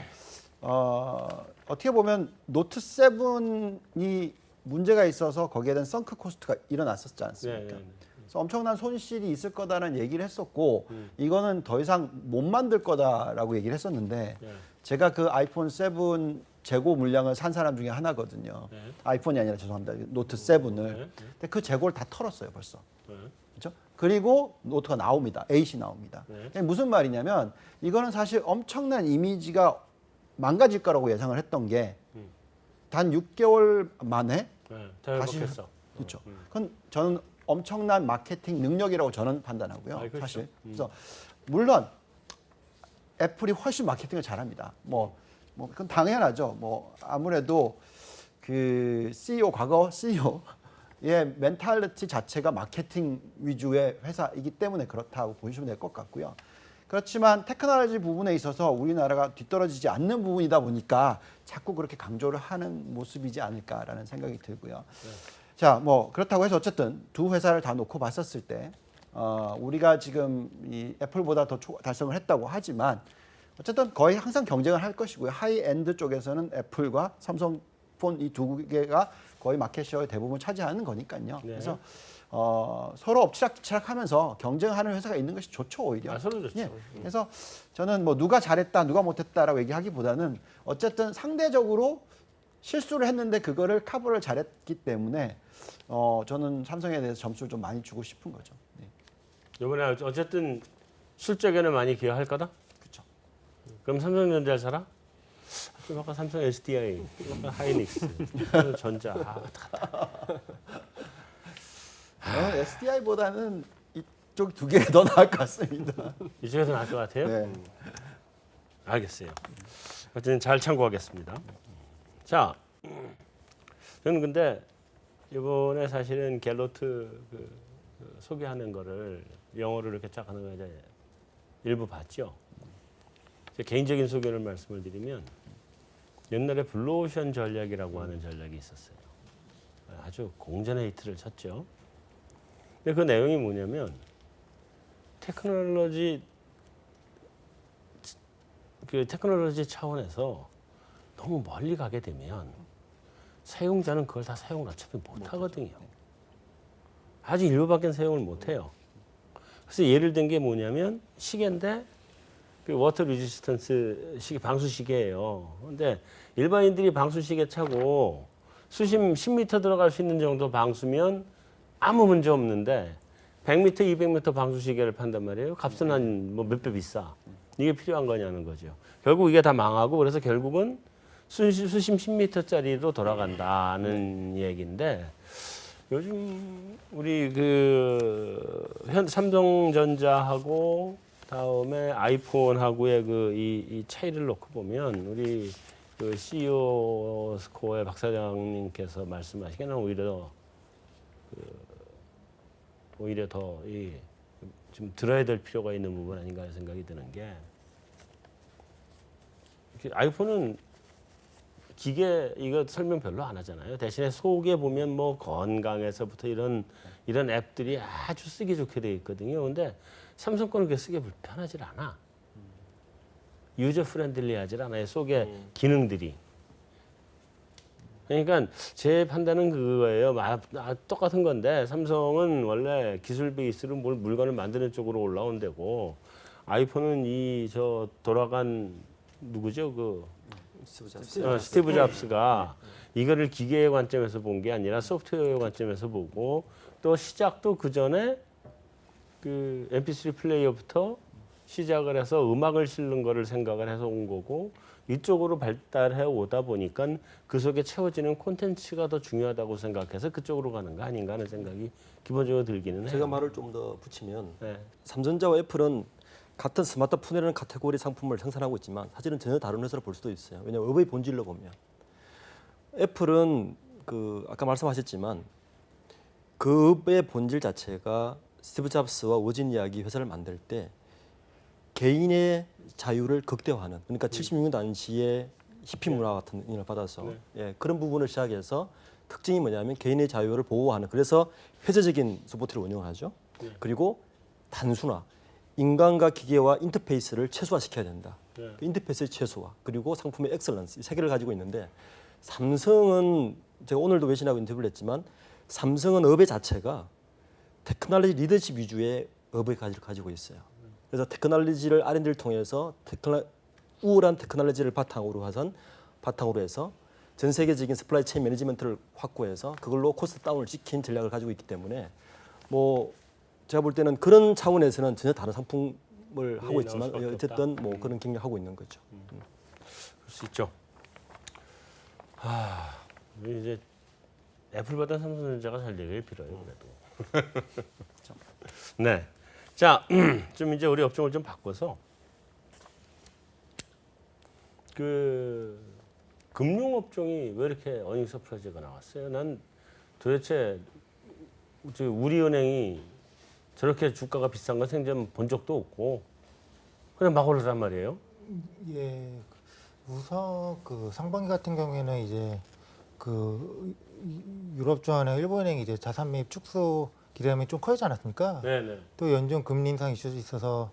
[SPEAKER 5] 어떻게 보면 노트 7이 문제가 있어서 거기에 대한 선크 코스트가 일어났었지 않습니까?
[SPEAKER 1] 네.
[SPEAKER 5] 그래서 엄청난 손실이 있을 거다라는 얘기를 했었고 이거는 더 이상 못 만들 거다라고 얘기를 했었는데
[SPEAKER 1] 네.
[SPEAKER 5] 제가 그 아이폰 7 재고 물량을 산 사람 중에 하나거든요.
[SPEAKER 1] 네.
[SPEAKER 5] 아이폰이 아니라 죄송합니다. 노트 7을.
[SPEAKER 1] 네.
[SPEAKER 5] 근데 그 재고를 다 털었어요 벌써.
[SPEAKER 1] 네.
[SPEAKER 5] 그렇죠? 그리고 노트가 나옵니다. 8이 나옵니다.
[SPEAKER 1] 네.
[SPEAKER 5] 무슨 말이냐면 이거는 사실 엄청난 이미지가 망가질 거라고 예상을 했던 게 단 6개월 만에
[SPEAKER 1] 네. 잘
[SPEAKER 5] 다시
[SPEAKER 1] 먹겠어.
[SPEAKER 5] 그렇죠. 그건 저는 엄청난 마케팅 능력이라고 저는 판단하고요.
[SPEAKER 1] 그렇죠.
[SPEAKER 5] 사실. 그래서 물론 애플이 훨씬 마케팅을 잘합니다. 뭐 그건 당연하죠. 뭐 아무래도 그 과거 CEO의 멘탈리티 자체가 마케팅 위주의 회사이기 때문에 그렇다고 보시면 될 것 같고요. 그렇지만 테크놀로지 부분에 있어서 우리나라가 뒤떨어지지 않는 부분이다 보니까 자꾸 그렇게 강조를 하는 모습이지 않을까라는 생각이 들고요. 자, 뭐 그렇다고 해서 어쨌든 두 회사를 다 놓고 봤었을 때 우리가 지금 이 애플보다 더 달성을 했다고 하지만 어쨌든 거의 항상 경쟁을 할 것이고요. 하이엔드 쪽에서는 애플과 삼성폰 이 두 개가 거의 마켓시어의 대부분 차지하는 거니까요.
[SPEAKER 1] 네.
[SPEAKER 5] 그래서 서로 엎치락뒤치락하면서 경쟁하는 회사가 있는 것이 좋죠 오히려.
[SPEAKER 1] 서로 좋죠.
[SPEAKER 5] 예. 그래서 저는 뭐 누가 잘했다, 누가 못했다라고 얘기하기보다는 어쨌든 상대적으로 실수를 했는데 그거를 커버를 잘했기 때문에 저는 삼성에 대해서 점수를 좀 많이 주고 싶은 거죠. 네.
[SPEAKER 1] 이번에 어쨌든 실적에는 많이 기여할 거다.
[SPEAKER 5] 그렇죠.
[SPEAKER 1] 그럼 삼성전자를 사라? 좀 아까 삼성 SDI, 아까 하이닉스, 전자.
[SPEAKER 5] SDI보다는 이쪽 두 개가 더 나을 것 같습니다.
[SPEAKER 1] 이쪽에서 나을 것 같아요?
[SPEAKER 5] 네.
[SPEAKER 1] 알겠어요. 하여튼 잘 참고하겠습니다. 자, 저는 근데 이번에 사실은 갤로트 소개하는 거를 영어로 이렇게 쫙 하는 거 이제 일부 봤죠. 제 개인적인 소견을 말씀을 드리면 옛날에 블루오션 전략이라고 하는 전략이 있었어요. 아주 공전의 히트를 쳤죠. 근데 그 내용이 뭐냐면 테크놀로지 차원에서 너무 멀리 가게 되면 사용자는 그걸 다 사용을 어차피 못 하거든요. 아주 일부밖에 사용을 못 해요. 그래서 예를 든 게 뭐냐면 시계인데 그 워터 리지스턴스 시계, 방수 시계예요. 근데 일반인들이 방수 시계 차고 수심 10m 들어갈 수 있는 정도 방수면 아무 문제 없는데 100m, 200m 방수 시계를 판단 말이에요. 값은 한 뭐 몇 배 비싸. 이게 필요한 거냐는 거죠. 결국 이게 다 망하고 그래서 결국은 수심 10m짜리로 돌아간다는 얘기인데 요즘 우리 삼성전자하고 다음에 아이폰하고의 이 차이를 놓고 보면 우리 그 CEO 스코어의 박 사장님께서 말씀하시기에는 오히려 더 좀 들어야 될 필요가 있는 부분 아닌가 하는 생각이 드는 게 아이폰은 기계 이거 설명 별로 안 하잖아요. 대신에 속에 보면 뭐 건강에서부터 이런 앱들이 아주 쓰기 좋게 돼 있거든요. 근데 삼성 거는 그게 쓰기 불편하지 않아. 유저 프렌들리하지 않아요. 속에 기능들이. 그러니까 제 판단은 그거예요. 똑같은 건데 삼성은 원래 기술 베이스로 물건을 만드는 쪽으로 올라온 데고 아이폰은 돌아간 누구죠? 스티브 잡스가 이거를 기계의 관점에서 본 게 아니라 소프트웨어의 관점에서 보고 또 시작도 그 전에 그 MP3 플레이어부터 시작을 해서 음악을 실는 거를 생각을 해서 온 거고 이쪽으로 발달해 오다 보니까 그 속에 채워지는 콘텐츠가 더 중요하다고 생각해서 그쪽으로 가는 거 아닌가 하는 생각이 기본적으로 들기는 해요.
[SPEAKER 2] 제가 말을 좀 더 붙이면
[SPEAKER 1] 네.
[SPEAKER 2] 삼성전자와 애플은 같은 스마트폰이라는 카테고리 상품을 생산하고 있지만 사실은 전혀 다른 회사로 볼 수도 있어요. 왜냐하면 업의 본질로 보면 애플은 아까 말씀하셨지만 그 업의 본질 자체가 스티브 잡스와 워지니아기 회사를 만들 때 개인의 자유를 극대화하는 그러니까 76년 당시에 히피 문화 같은 인을 받아서 그런 부분을 시작해서 특징이 뭐냐면 개인의 자유를 보호하는 그래서 회제적인 소프트웨어를 운영을 하죠. 그리고 단순화 인간과 기계와 인터페이스를 최소화시켜야 된다. 그 인터페이스의 최소화 그리고 상품의 엑셀런스 이 세 개를 가지고 있는데 삼성은 제가 오늘도 외신하고 인터뷰를 했지만 삼성은 업의 자체가 테크놀로지 리더십 위주의 업의 가지고 있어요. 그래서 테크놀로지를 R&D를 통해서 우월한 테크놀로지를 바탕으로 해서 전 세계적인 서플라이 체인 매니지먼트를 확고해서 그걸로 코스트 다운을 시킨 전략을 가지고 있기 때문에 뭐 제가 볼 때는 그런 차원에서는 전혀 다른 상품을 하고 있지만 어쨌든 뭐 그런 경력하고 있는 거죠.
[SPEAKER 1] 그럴 수 있죠. 이제 애플보다 삼성전자가 잘 되길 빌어요, 그래도. 네. 자, 좀 이제 우리 업종을 좀 바꿔서 금융 업종이 왜 이렇게 어닝 서프라이즈가 나왔어요? 난 도대체 우리은행이 저렇게 주가가 비싼 건 생전 본 적도 없고 그냥 막 오르단 말이에요.
[SPEAKER 3] 예, 우선 상반기 같은 경우에는 이제 유럽 조안에 일본은행이 이제 자산 매입 축소 기대감이 좀 커지지 않았습니까?
[SPEAKER 1] 네네.
[SPEAKER 3] 또 연중 금리 인상 이슈도 있어서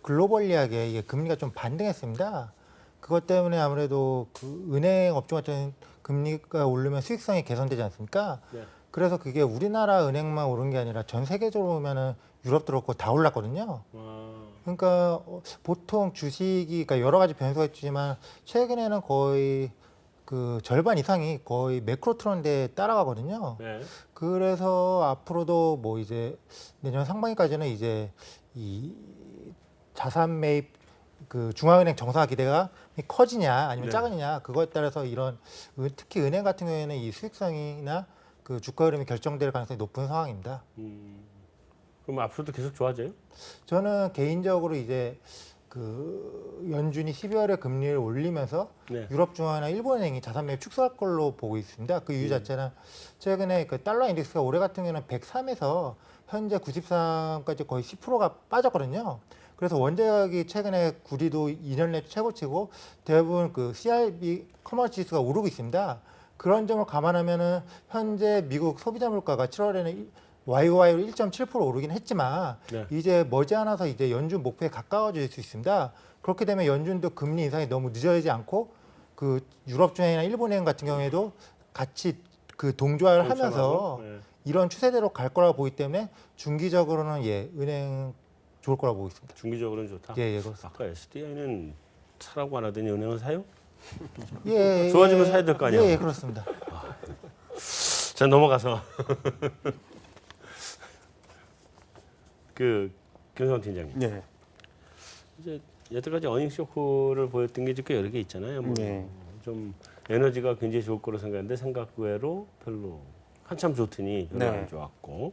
[SPEAKER 3] 글로벌리하게 이게 금리가 좀 반등했습니다. 그것 때문에 아무래도 은행 업종 같은 금리가 오르면 수익성이 개선되지 않습니까?
[SPEAKER 1] 네.
[SPEAKER 3] 그래서 그게 우리나라 은행만 오른 게 아니라 전 세계적으로 보면은 유럽도 그렇고 다 올랐거든요. 그러니까 보통 주식이 그러니까 여러 가지 변수가 있지만 최근에는 거의 절반 이상이 거의 매크로 트렌드에 따라가거든요.
[SPEAKER 1] 네.
[SPEAKER 3] 그래서 앞으로도 뭐 이제 내년 상반기까지는 이제 이 자산 매입 그 중앙은행 정상화 기대가 커지냐 아니면
[SPEAKER 1] 네.
[SPEAKER 3] 작으냐 그거에 따라서 이런 특히 은행 같은 경우에는 이 수익성이나 그 주가 흐름이 결정될 가능성이 높은 상황입니다.
[SPEAKER 1] 그럼 앞으로도 계속 좋아져요?
[SPEAKER 3] 저는 개인적으로 이제 그 연준이 12월에 금리를 올리면서
[SPEAKER 1] 네.
[SPEAKER 3] 유럽 중앙이나 일본은행이 자산 매입 축소할 걸로 보고 있습니다. 그 이유 자체는 최근에 그 달러 인덱스가 올해 같은 경우는 103에서 현재 93까지 거의 10%가 빠졌거든요. 그래서 원자력이 최근에 구리도 2년 내 최고치고 대부분 그 CRB 커머스 지수가 오르고 있습니다. 그런 점을 감안하면은 현재 미국 소비자 물가가 7월에는 YOY로 1.7% 오르긴 했지만
[SPEAKER 1] 네.
[SPEAKER 3] 이제 머지않아서 이제 연준 목표에 가까워질 수 있습니다. 그렇게 되면 연준도 금리 인상이 너무 늦어지지 않고 그 유럽 중앙이나 일본은행 같은 경우에도 같이 그 동조화를 하면서
[SPEAKER 1] 동참하고, 네.
[SPEAKER 3] 이런 추세대로 갈 거라고 보기 때문에 중기적으로는 예 은행 좋을 거라고 보고 있습니다.
[SPEAKER 1] 중기적으로는 좋다.
[SPEAKER 3] 예, 그렇습니다.
[SPEAKER 1] 아까 SDI는 사라고 안 하더니 은행은 사요?
[SPEAKER 3] 예,
[SPEAKER 1] 좋아지면
[SPEAKER 3] 예,
[SPEAKER 1] 사야 될 거 아니야?
[SPEAKER 3] 예, 그렇습니다.
[SPEAKER 1] 자 넘어가서 그 김성환 팀장님.
[SPEAKER 4] 네.
[SPEAKER 1] 이제 여태까지 어닝 쇼크를 보였던 게 꽤 여러 개 있잖아요. 뭐
[SPEAKER 4] 네.
[SPEAKER 1] 좀 에너지가 굉장히 좋을 거로 생각했는데 생각 외로 별로 한참 좋더니 별로
[SPEAKER 4] 네.
[SPEAKER 1] 안 좋았고,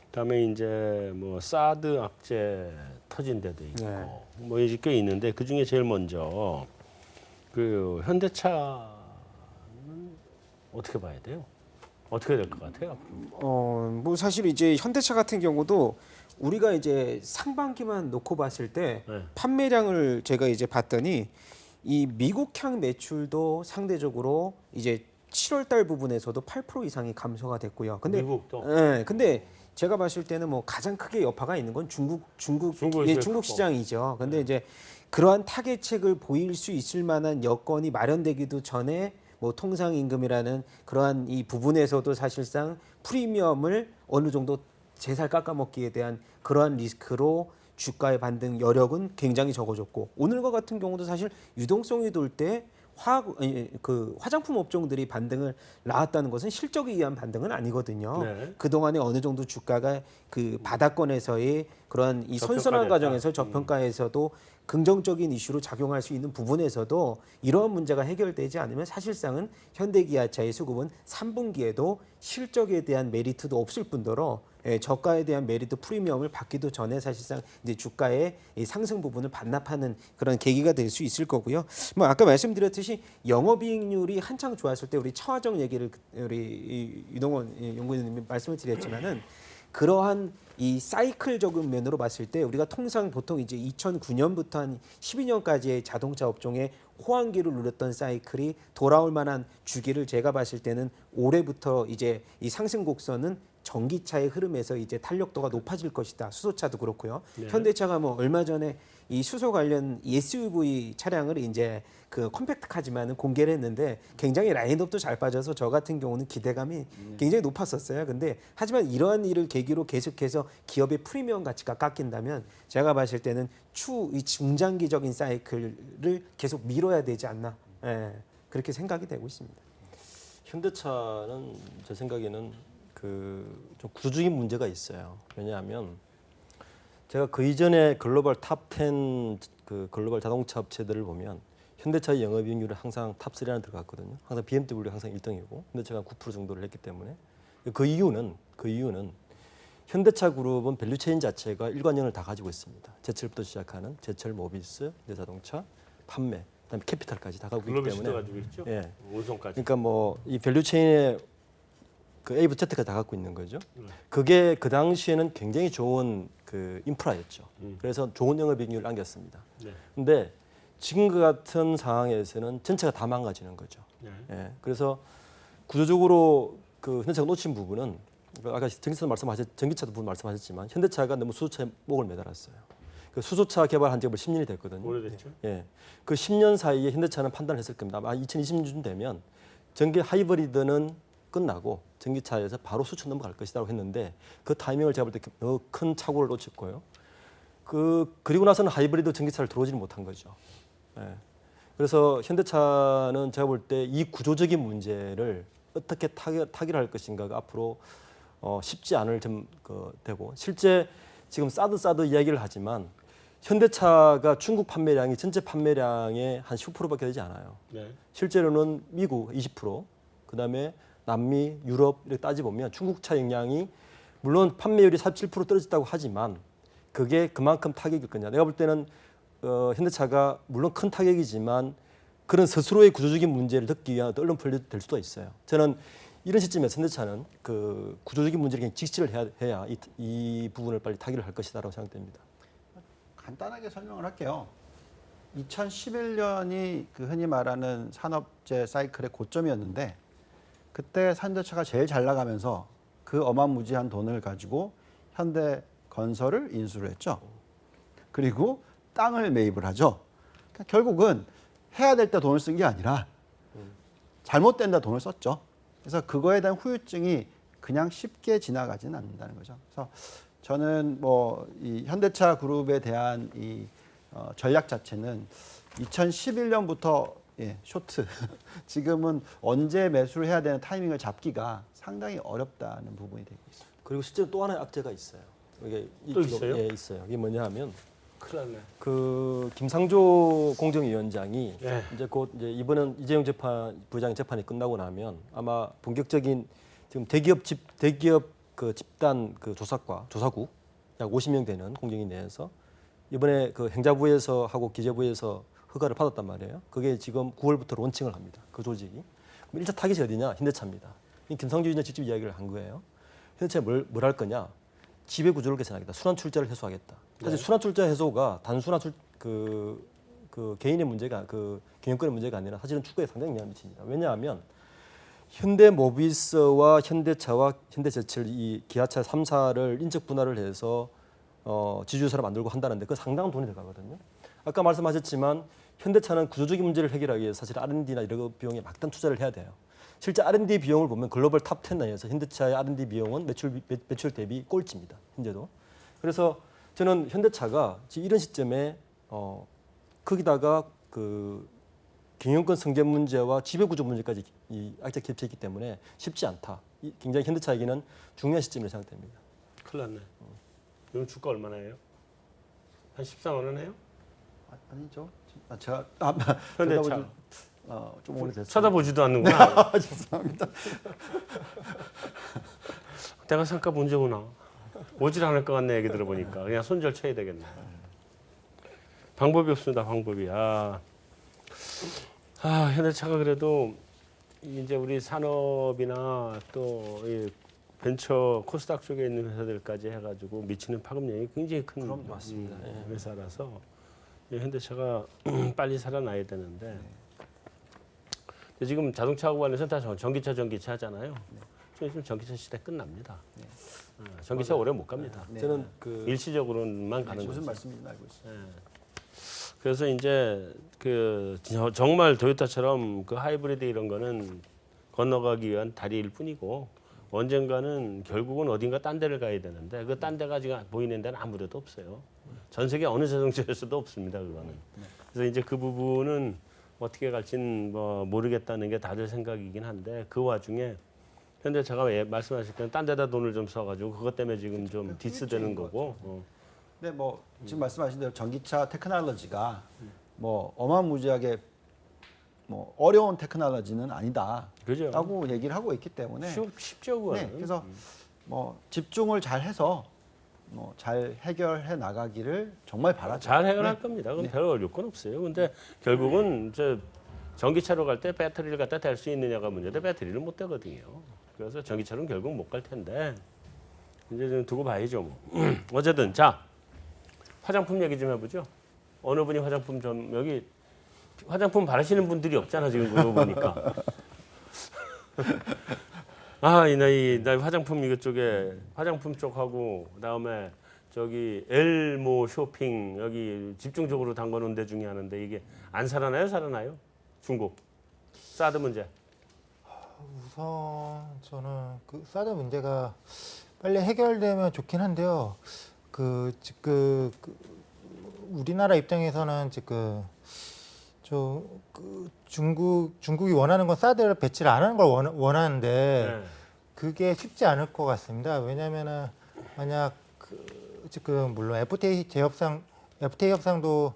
[SPEAKER 1] 그다음에 이제 뭐 사드 악재 터진 데도 있고
[SPEAKER 4] 네.
[SPEAKER 1] 뭐 이제 꽤 있는데 그 중에 제일 먼저 그 현대차는 어떻게 봐야 돼요? 어떻게 될 것 같아요?
[SPEAKER 4] 뭐 사실 이제 현대차 같은 경우도 우리가 이제 상반기만 놓고 봤을 때
[SPEAKER 1] 네.
[SPEAKER 4] 판매량을 제가 이제 봤더니 이 미국향 매출도 상대적으로 이제 7월 달 부분에서도 8% 이상이 감소가 됐고요. 근데
[SPEAKER 1] 미국도?
[SPEAKER 4] 예, 근데 제가 봤을 때는 뭐 가장 크게 여파가 있는 건 중국
[SPEAKER 1] 중국이
[SPEAKER 4] 예,
[SPEAKER 1] 제일
[SPEAKER 4] 중국
[SPEAKER 1] 크고.
[SPEAKER 4] 시장이죠. 근데 이제 그러한 타겟책을 보일 수 있을 만한 여건이 마련되기도 전에 뭐 통상 임금이라는 그러한 이 부분에서도 사실상 프리미엄을 어느 정도 제살 깎아먹기에 대한 그러한 리스크로 주가의 반등 여력은 굉장히 적어졌고, 오늘과 같은 경우도 사실 유동성이 돌 때 그 화장품 업종들이 반등을 나왔다는 것은 실적에 의한 반등은 아니거든요.
[SPEAKER 1] 네.
[SPEAKER 4] 그동안에 어느 정도 주가가 그 바닥권에서의 그러한 이 선선한
[SPEAKER 1] 저평가됐다.
[SPEAKER 4] 과정에서 저평가에서도 긍정적인 이슈로 작용할 수 있는 부분에서도 이러한 문제가 해결되지 않으면 사실상은 현대기아차의 수급은 3분기에도 실적에 대한 메리트도 없을 뿐더러 저가에 대한 메리트 프리미엄을 받기도 전에 사실상 이제 주가의 이 상승 부분을 반납하는 그런 계기가 될 수 있을 거고요. 뭐 아까 말씀드렸듯이 영업이익률이 한창 좋았을 때 우리 차화정 얘기를 우리 유동원 연구위원님이 말씀을 드렸지만은 그러한 이 사이클적인 면으로 봤을 때 우리가 통상 보통 이제 2009년부터 한 12년까지의 자동차 업종의 호황기를 누렸던 사이클이 돌아올 만한 주기를 제가 봤을 때는 올해부터 이제 이 상승 곡선은 전기차의 흐름에서 이제 탄력도가 높아질 것이다. 수소차도 그렇고요.
[SPEAKER 1] 네.
[SPEAKER 4] 현대차가 뭐 얼마 전에 이 수소 관련 SUV 차량을 이제 그 컴팩트카지만은 공개를 했는데 굉장히 라인업도 잘 빠져서 저 같은 경우는 기대감이 굉장히 높았었어요. 근데 하지만 이러한 일을 계기로 계속해서 기업의 프리미엄 가치가 깎인다면 제가 봤을 때는 이 중장기적인 사이클을 계속 미뤄야 되지 않나. 예, 그렇게 생각이 되고 있습니다.
[SPEAKER 2] 현대차는 제 생각에는 그 좀 구조적인 문제가 있어요. 왜냐하면 제가 그 이전에 글로벌 탑10 그 글로벌 자동차 업체들을 보면 현대차의 영업이익률은 항상 탑3 안에 들어갔거든요. 항상 BMW가 항상 1등이고 현대차가 9% 정도를 했기 때문에 그 이유는 현대차 그룹은 밸류체인 자체가 일관형을 다 가지고 있습니다. 제철부터 시작하는 제철, 모비스, 현대자동차, 판매, 그다음에 캐피탈까지 다 가지고 있기
[SPEAKER 1] 글로비스도
[SPEAKER 2] 때문에
[SPEAKER 1] 가지고 있죠.
[SPEAKER 2] 예.
[SPEAKER 1] 운송까지.
[SPEAKER 2] 그러니까 뭐 이 밸류체인의 그 A부터 Z까지 다 갖고 있는 거죠. 그게 그 당시에는 굉장히 좋은 그 인프라였죠. 그래서 좋은 영업이익률을 안겼습니다.
[SPEAKER 1] 네.
[SPEAKER 2] 근데 지금 그 같은 상황에서는 전체가 다 망가지는 거죠.
[SPEAKER 1] 네.
[SPEAKER 2] 예. 그래서 구조적으로 그 현대차가 놓친 부분은 아까 전기차도 부분 말씀하셨지만 현대차가 너무 수소차에 목을 매달았어요. 그 수소차 개발한 지 10년이 됐거든요.
[SPEAKER 1] 오래됐죠.
[SPEAKER 2] 예. 그 10년 사이에 현대차는 판단을 했을 겁니다. 아마 2020년 되면 전기 하이브리드는 끝나고 전기차에서 바로 수출 넘어갈 것이라고 했는데 그 타이밍을 제가 볼 때 더 큰 착오를 놓쳤고요. 그리고 나서는 하이브리드 전기차를 들어오지는 못한 거죠. 예. 그래서 현대차는 제가 볼 때 이 구조적인 문제를 어떻게 타결할 것인가가 앞으로 쉽지 않을 되고 실제 지금 사드 이야기를 하지만 현대차가 중국 판매량이 전체 판매량의 한 10%밖에 되지 않아요.
[SPEAKER 1] 네.
[SPEAKER 2] 실제로는 미국 20%, 그다음에 남미, 유럽 이렇게 따져보면 중국차 영향이 물론 판매율이 47% 떨어졌다고 하지만 그게 그만큼 타격일 거냐. 내가 볼 때는 현대차가 물론 큰 타격이지만 그런 스스로의 구조적인 문제를 듣기 위한 언론 플레이도 될 수도 있어요. 저는 이런 시점에서 현대차는 그 구조적인 문제를 그냥 직시를 해야 이 부분을 빨리 타결을 할 것이다라고 생각됩니다.
[SPEAKER 5] 간단하게 설명을 할게요. 2011년이 그 흔히 말하는 산업재 사이클의 고점이었는데 그때 현대차가 제일 잘 나가면서 그 어마무지한 돈을 가지고 현대건설을 인수를 했죠. 그리고 땅을 매입을 하죠. 그러니까 결국은 해야 될 때 돈을 쓴 게 아니라 잘못된 데 돈을 썼죠. 그래서 그거에 대한 후유증이 그냥 쉽게 지나가지는 않는다는 거죠. 그래서 저는 뭐 이 현대차 그룹에 대한 이 전략 자체는 2011년부터 쇼트 지금은 언제 매수를 해야 되는 타이밍을 잡기가 상당히 어렵다는 부분이 되고 있습니다.
[SPEAKER 2] 그리고 실제로 또 하나의 악재가 있어요. 이게
[SPEAKER 1] 또 있어요?
[SPEAKER 2] 예, 있어요. 이게 뭐냐 하면
[SPEAKER 1] 큰일 났네.
[SPEAKER 2] 그 김상조 공정위원장이
[SPEAKER 1] 네.
[SPEAKER 2] 이제 곧 이제 이번은 이재용 부장의 재판이 끝나고 나면 아마 본격적인 지금 대기업 그 집단 그 조사국 약 50명 되는 공정위 내에서 이번에 그 행자부에서 하고 기재부에서 허가를 받았단 말이에요. 그게 지금 9월부터 론칭을 합니다. 그 조직이. 그럼 1차 타깃이 어디냐? 현대차입니다. 김상조 위원장이 직접 이야기를 한 거예요. 현대차가 뭘 할 거냐? 지배 구조를 개선하겠다. 순환 출자를 해소하겠다. 사실 순환 출자 해소가 단순한 그 개인의 문제가 그 경영권의 문제가 아니라 사실은 주가에 상당히 영향을 미칩니다. 왜냐하면 현대모비스와 현대차와 현대제철 이 기아차 3사를 인적 분할을 해서 지주회사를 만들고 한다는데 그 상당한 돈이 들어가거든요. 아까 말씀하셨지만 현대차는 구조적인 문제를 해결하기 위해서 사실 R&D나 이런 비용에 막단 투자를 해야 돼요. 실제 R&D 비용을 보면 글로벌 탑 10 내에서 현대차의 R&D 비용은 매출 대비 꼴찌입니다. 현재도. 그래서 저는 현대차가 지금 이런 시점에 거기다가 그 경영권 승계 문제와 지배구조 문제까지 이 악재 겹쳐 있기 때문에 쉽지 않다. 굉장히 현대차에게는 중요한 시점이라고 생각됩니다.
[SPEAKER 1] 큰일 났네. 이건 주가 얼마나 해요? 한 14만 원 해요?
[SPEAKER 5] 아니죠. 제가
[SPEAKER 1] 현대차.
[SPEAKER 5] 좀 오래됐어요.
[SPEAKER 1] 쳐다보지도 않는구나.
[SPEAKER 5] 죄송합니다.
[SPEAKER 1] 내가 상가 본 적 오나? 오질 않을 것 같네 얘기 들어보니까. 그냥 손절 쳐야 되겠네. 방법이 없습니다. 방법이. 현대차가 그래도 이제 우리 산업이나 또 이 벤처 코스닥 쪽에 있는 회사들까지 해가지고 미치는 파급력이 굉장히 큰
[SPEAKER 2] 맞습니다.
[SPEAKER 1] 회사라서 이 현대차가 빨리 살아나야 되는데 근데 지금 자동차하고 관련해서 다 전기차 하잖아요. 지금 전기차 시대 끝납니다. 전기차 오래 못 갑니다.
[SPEAKER 2] 저는 그
[SPEAKER 1] 일시적으로만 가는
[SPEAKER 5] 무슨
[SPEAKER 1] 거죠.
[SPEAKER 5] 말씀인지 알고 있습니다.
[SPEAKER 1] 그래서 이제 그 정말 도요타처럼 그 하이브리드 이런 거는 건너가기 위한 다리일 뿐이고 언젠가는 결국은 어딘가 딴 데를 가야 되는데 그 딴 데가 지금 보이는 데는 아무데도 없어요. 전 세계 어느 자동차에서도 없습니다. 그거는. 그래서 이제 그 부분은 어떻게 갈지는 뭐 모르겠다는 게 다들 생각이긴 한데 그 와중에 현대차가 말씀하실 때는 딴 데다 돈을 좀 써가지고 그것 때문에 지금 좀 디스되는 거고.
[SPEAKER 5] 근데 뭐 지금 말씀하신 대로 전기차 테크놀로지가 뭐 어마무지하게 뭐 어려운 테크놀로지는 아니다.
[SPEAKER 1] 그죠?
[SPEAKER 5] 라고 얘기를 하고 있기 때문에
[SPEAKER 1] 쉽죠, 그거는.
[SPEAKER 5] 네, 그래서 뭐 집중을 잘 해서 뭐 잘 해결해 나가기를 정말 바라죠.
[SPEAKER 1] 잘 해결할 겁니다. 그건 별 어려울 건 없어요. 근데 결국은 전기차로 갈 때 배터리를 갖다 댈 수 있느냐가 문제인데 배터리를 못 대거든요. 그래서 전기차로는 결국 못 갈 텐데 이제 좀 두고 봐야죠. 뭐. 어쨌든 자 화장품 얘기 좀 해보죠. 어느 분이 화장품 좀 여기 화장품 바르시는 분들이 없잖아 지금 그거 보니까. 이 나이 화장품 이것 쪽에 화장품 쪽하고 그다음에 저기 엘모 쇼핑 여기 집중적으로 담궈놓은 데 중에 하는데 이게 안 살아나요? 살아나요? 중국 사드 문제.
[SPEAKER 3] 우선 저는 그 사드 문제가 빨리 해결되면 좋긴 한데요. 지금 우리나라 입장에서는 지금 중국이 원하는 건 사드를 배치를 안 하는 걸 원하는데 그게 쉽지 않을 것 같습니다. 왜냐하면은 만약 지금 물론 FTA 재협상 FTA 협상도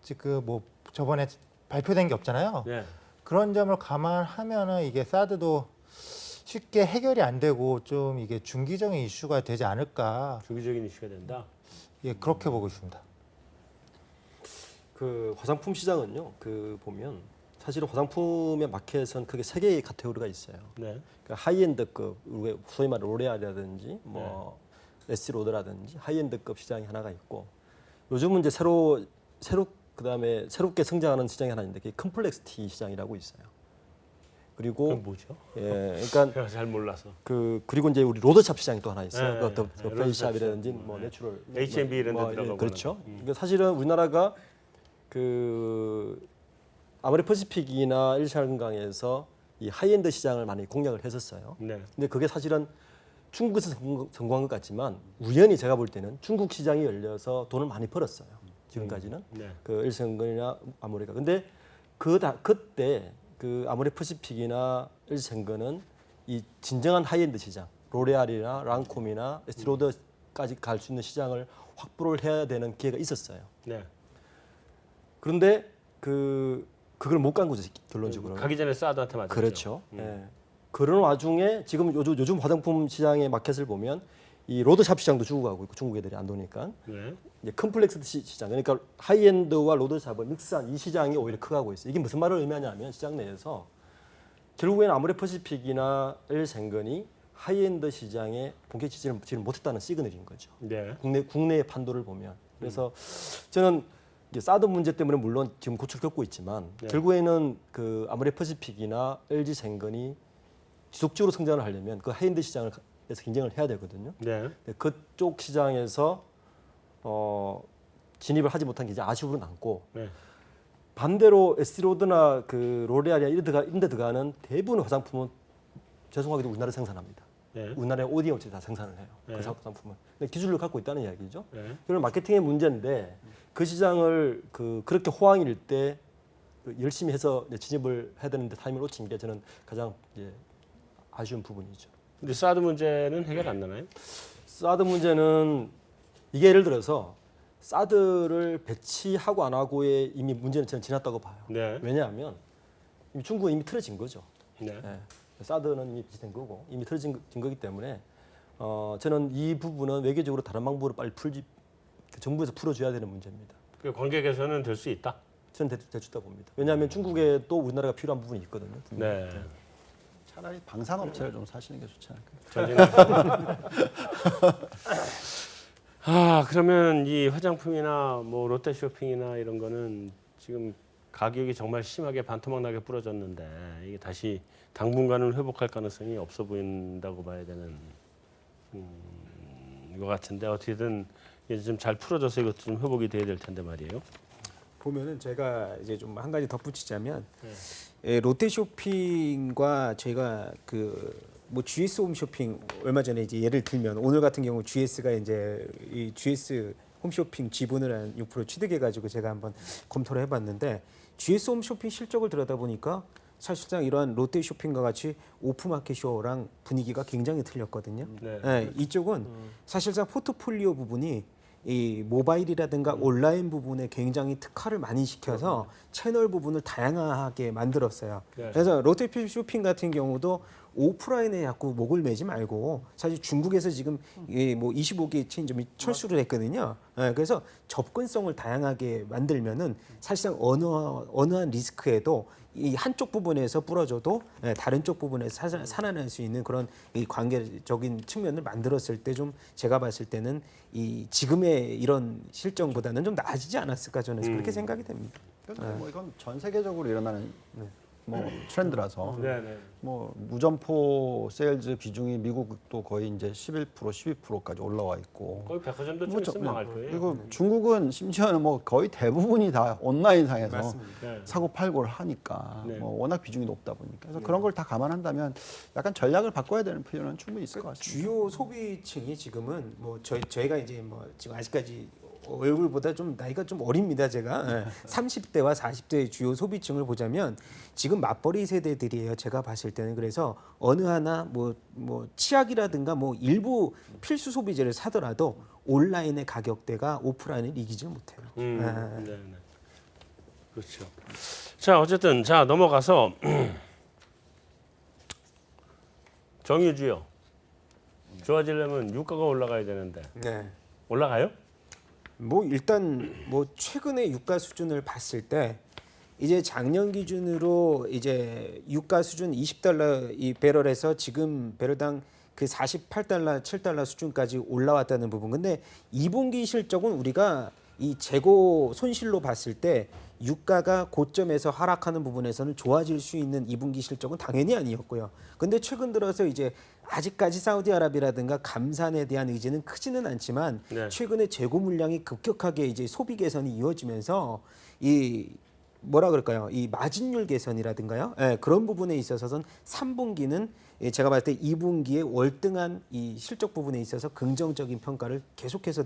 [SPEAKER 3] 지금 뭐 저번에 발표된 게 없잖아요.
[SPEAKER 1] 네.
[SPEAKER 3] 그런 점을 감안하면은 이게 사드도 쉽게 해결이 안 되고 좀 이게 중기적인 이슈가 되지 않을까.
[SPEAKER 1] 주기적인 이슈가 된다.
[SPEAKER 3] 예, 그렇게 보고 있습니다.
[SPEAKER 2] 그 화장품 시장은요. 그 보면 사실은 화장품의 마켓은 크게 세 개의 카테고리가 있어요.
[SPEAKER 1] 네.
[SPEAKER 2] 그러니까 하이엔드급, 우리가 소위 말하는 로레알이라든지 뭐 에스티로더라든지 하이엔드급 시장이 하나가 있고, 요즘은 이제 새로 그다음에 새롭게 성장하는 시장이 하나 있는데 그게 컴플렉스티 시장이라고 있어요. 그리고
[SPEAKER 1] 그건 뭐죠?
[SPEAKER 2] 예, 그러니까
[SPEAKER 1] 제가 잘 몰라서.
[SPEAKER 2] 그리고 이제 우리 로드샵 시장이 또 하나 있어요.
[SPEAKER 1] 네,
[SPEAKER 2] 그
[SPEAKER 1] 네,
[SPEAKER 2] 페이샵이라든지
[SPEAKER 1] 로드샵
[SPEAKER 2] 뭐
[SPEAKER 1] 시장.
[SPEAKER 2] 내추럴,
[SPEAKER 1] H&B 이런 데
[SPEAKER 2] 뭐,
[SPEAKER 1] 들어가고
[SPEAKER 2] 그렇죠.
[SPEAKER 1] 그러는 거.
[SPEAKER 2] 그러니까 사실은 우리나라가 그 아메리퍼시픽이나 일시한강에서 이 하이엔드 시장을 많이 공략을 했었어요.
[SPEAKER 1] 네.
[SPEAKER 2] 근데 그게 사실은 중국에서 성공한 것 같지만 우연히 제가 볼 때는 중국 시장이 열려서 돈을 많이 벌었어요. 지금까지는
[SPEAKER 1] 네.
[SPEAKER 2] 그 일생근이나 아모레가. 근데 그때 그 아모레 퍼시픽이나 일생근은 이 진정한 하이엔드 시장, 로레알이나 랑콤이나 에스티로더까지 갈 수 있는 시장을 확보를 해야 되는 기회가 있었어요.
[SPEAKER 1] 네.
[SPEAKER 2] 그런데 그걸 못 간 거죠, 결론적으로.
[SPEAKER 1] 가기 전에 사드한테 맞았죠.
[SPEAKER 2] 그렇죠. 예. 그런 와중에 지금 요즘 화장품 시장의 마켓을 보면 이 로드샵 시장도 죽어가고 있고 중국 애들이 안 도니까
[SPEAKER 1] 네.
[SPEAKER 2] 이제 컴플렉스 시장, 그러니까 하이엔드와 로드샵을 믹스한 이 시장이 오히려 커가고 있어요. 이게 무슨 말을 의미하냐면 시장 내에서 결국에는 아모레 퍼시픽이나 일생건이 하이엔드 시장에 본격 지지를 못했다는 시그널인 거죠.
[SPEAKER 1] 네.
[SPEAKER 2] 국내의 판도를 보면. 그래서 저는 이제 사드 문제 때문에 물론 지금 고초를 겪고 있지만
[SPEAKER 1] 네.
[SPEAKER 2] 결국에는 그 아모레 퍼시픽이나 LG 생건이 지속적으로 성장을 하려면 그 하이엔드 시장에서 경쟁을 해야 되거든요.
[SPEAKER 1] 네.
[SPEAKER 2] 근데 그쪽 시장에서 진입을 하지 못한 게 이제 아쉬움으로 남고,
[SPEAKER 1] 네.
[SPEAKER 2] 반대로 에스티로드나 그 로레알이나 이런 데 들어가는 대부분 화장품은 죄송하게도 우리나라 생산합니다.
[SPEAKER 1] 네.
[SPEAKER 2] 우리나라의 ODM 업체들이 다 생산을 해요.
[SPEAKER 1] 네.
[SPEAKER 2] 그 화장품은. 근데 기술력을 갖고 있다는 이야기죠.
[SPEAKER 1] 네.
[SPEAKER 2] 그건 마케팅의 문제인데 그 시장을 그렇게 호황일 때 열심히 해서 이제 진입을 해야 되는데 타이밍을 놓친 게 저는 가장 이제 아쉬운 부분이죠.
[SPEAKER 1] 근데 사드 문제는 해결 안 나나요?
[SPEAKER 2] 사드 문제는 이게 예를 들어서 사드를 배치하고 안 하고의 이미 문제는 저는 지났다고 봐요.
[SPEAKER 1] 네.
[SPEAKER 2] 왜냐하면 이미 중국은 이미 틀어진 거죠.
[SPEAKER 1] 네.
[SPEAKER 2] 예. 사드는 이미 배치된 거고 이미 틀어진 거기 때문에 저는 이 부분은 외교적으로 다른 방법으로 빨리 정부에서 풀어줘야 되는 문제입니다.
[SPEAKER 1] 그 관계 개선은 될 수 있다.
[SPEAKER 2] 저는 대주다 봅니다. 왜냐하면 중국에 또 우리나라가 필요한 부분이 있거든요.
[SPEAKER 1] 네.
[SPEAKER 5] 차라리 방산업체를 좀 사시는 게 좋지 않을까요?
[SPEAKER 1] 그러면 이 화장품이나 뭐 롯데쇼핑이나 이런 거는 지금 가격이 정말 심하게 반토막 나게 부러졌는데 이게 다시 당분간은 회복할 가능성이 없어 보인다고 봐야 되는 것 같은데 어떻게든 이제 좀 잘 풀어져서 이것도 좀 회복이 돼야 될 텐데 말이에요.
[SPEAKER 4] 보면은 제가 이제 좀 한 가지 덧붙이자면 롯데쇼핑과 저희가 뭐 GS 홈쇼핑 얼마 전에 이제 예를 들면 오늘 같은 경우 GS가 이제 이 GS 홈쇼핑 지분을 한 6% 취득해가지고 제가 한번 검토를 해봤는데 GS 홈쇼핑 실적을 들여다보니까 사실상 이러한 롯데쇼핑과 같이 오프마켓쇼랑 분위기가 굉장히 틀렸거든요.
[SPEAKER 1] 네.
[SPEAKER 4] 네, 이쪽은 사실상 포트폴리오 부분이 이 모바일이라든가 온라인 부분에 굉장히 특화를 많이 시켜서 채널 부분을 다양하게 만들었어요.
[SPEAKER 1] 네.
[SPEAKER 4] 그래서 롯데쇼핑 같은 경우도 오프라인에 자꾸 목을 매지 말고 사실 중국에서 지금 뭐 25개 체인점이 철수를 했거든요. 네, 그래서 접근성을 다양하게 만들면은 사실상 어느 한 리스크에도 이 한쪽 부분에서 부러져도 다른 쪽 부분에서 살아날 수 있는 그런 이 관계적인 측면을 만들었을 때 좀 제가 봤을 때는 이 지금의 이런 실정보다는 좀 나아지지 않았을까 저는 그렇게 생각이 됩니다.
[SPEAKER 5] 근데 뭐 이건 전 세계적으로 일어나는 뭐 트렌드라서
[SPEAKER 1] 네, 네.
[SPEAKER 5] 뭐 무점포 세일즈 비중이 미국도 거의 이제 11%, 12%까지 올라와 있고
[SPEAKER 1] 거의 백화점도 좀
[SPEAKER 5] 뭐
[SPEAKER 1] 있으면 망할 거예요.
[SPEAKER 5] 그리고 중국은 심지어는 뭐 거의 대부분이 다 온라인상에서
[SPEAKER 4] 맞습니다.
[SPEAKER 1] 네.
[SPEAKER 5] 사고 팔고를 하니까
[SPEAKER 1] 네.
[SPEAKER 5] 뭐 워낙 비중이 높다 보니까 그래서 그런 걸 다 감안한다면 약간 전략을 바꿔야 되는 필요는 충분히 있을 것 같습니다.
[SPEAKER 4] 주요 소비층이 지금은 뭐 저희가 이제 뭐 지금 아직까지 얼굴보다 좀 나이가 좀 어립니다 제가 30대와 40대의 주요 소비층을 보자면 지금 맞벌이 세대들이에요 제가 봤을 봤을 때는 그래서 어느 하나 뭐 치약이라든가 뭐 일부 필수 소비재를 사더라도 온라인의 가격대가 오프라인을 이기질 못해요.
[SPEAKER 1] 네, 네. 그렇죠. 자, 어쨌든 자 넘어가서 정유주요. 좋아지려면 유가가 올라가야 되는데
[SPEAKER 4] 네.
[SPEAKER 1] 올라가요?
[SPEAKER 4] 뭐 일단 뭐 최근의 유가 수준을 봤을 때 이제 작년 기준으로 이제 유가 수준 20달러 이 배럴에서 지금 배럴당 그 48달러, 7달러 수준까지 올라왔다는 부분. 근데 2분기 실적은 우리가 이 재고 손실로 봤을 때 유가가 고점에서 하락하는 부분에서는 좋아질 수 있는 2분기 실적은 당연히 아니었고요. 근데 최근 들어서 이제 아직까지 사우디아라비아라든가 감산에 대한 의지는 크지는 않지만
[SPEAKER 1] 네.
[SPEAKER 4] 최근에 재고 물량이 급격하게 이제 소비 개선이 이어지면서 이 뭐라 그럴까요? 이 마진율 개선이라든가요. 예, 그런 부분에 있어서는 3분기는 제가 봤을 때 2분기에 월등한 이 실적 부분에 있어서 긍정적인 평가를 계속해서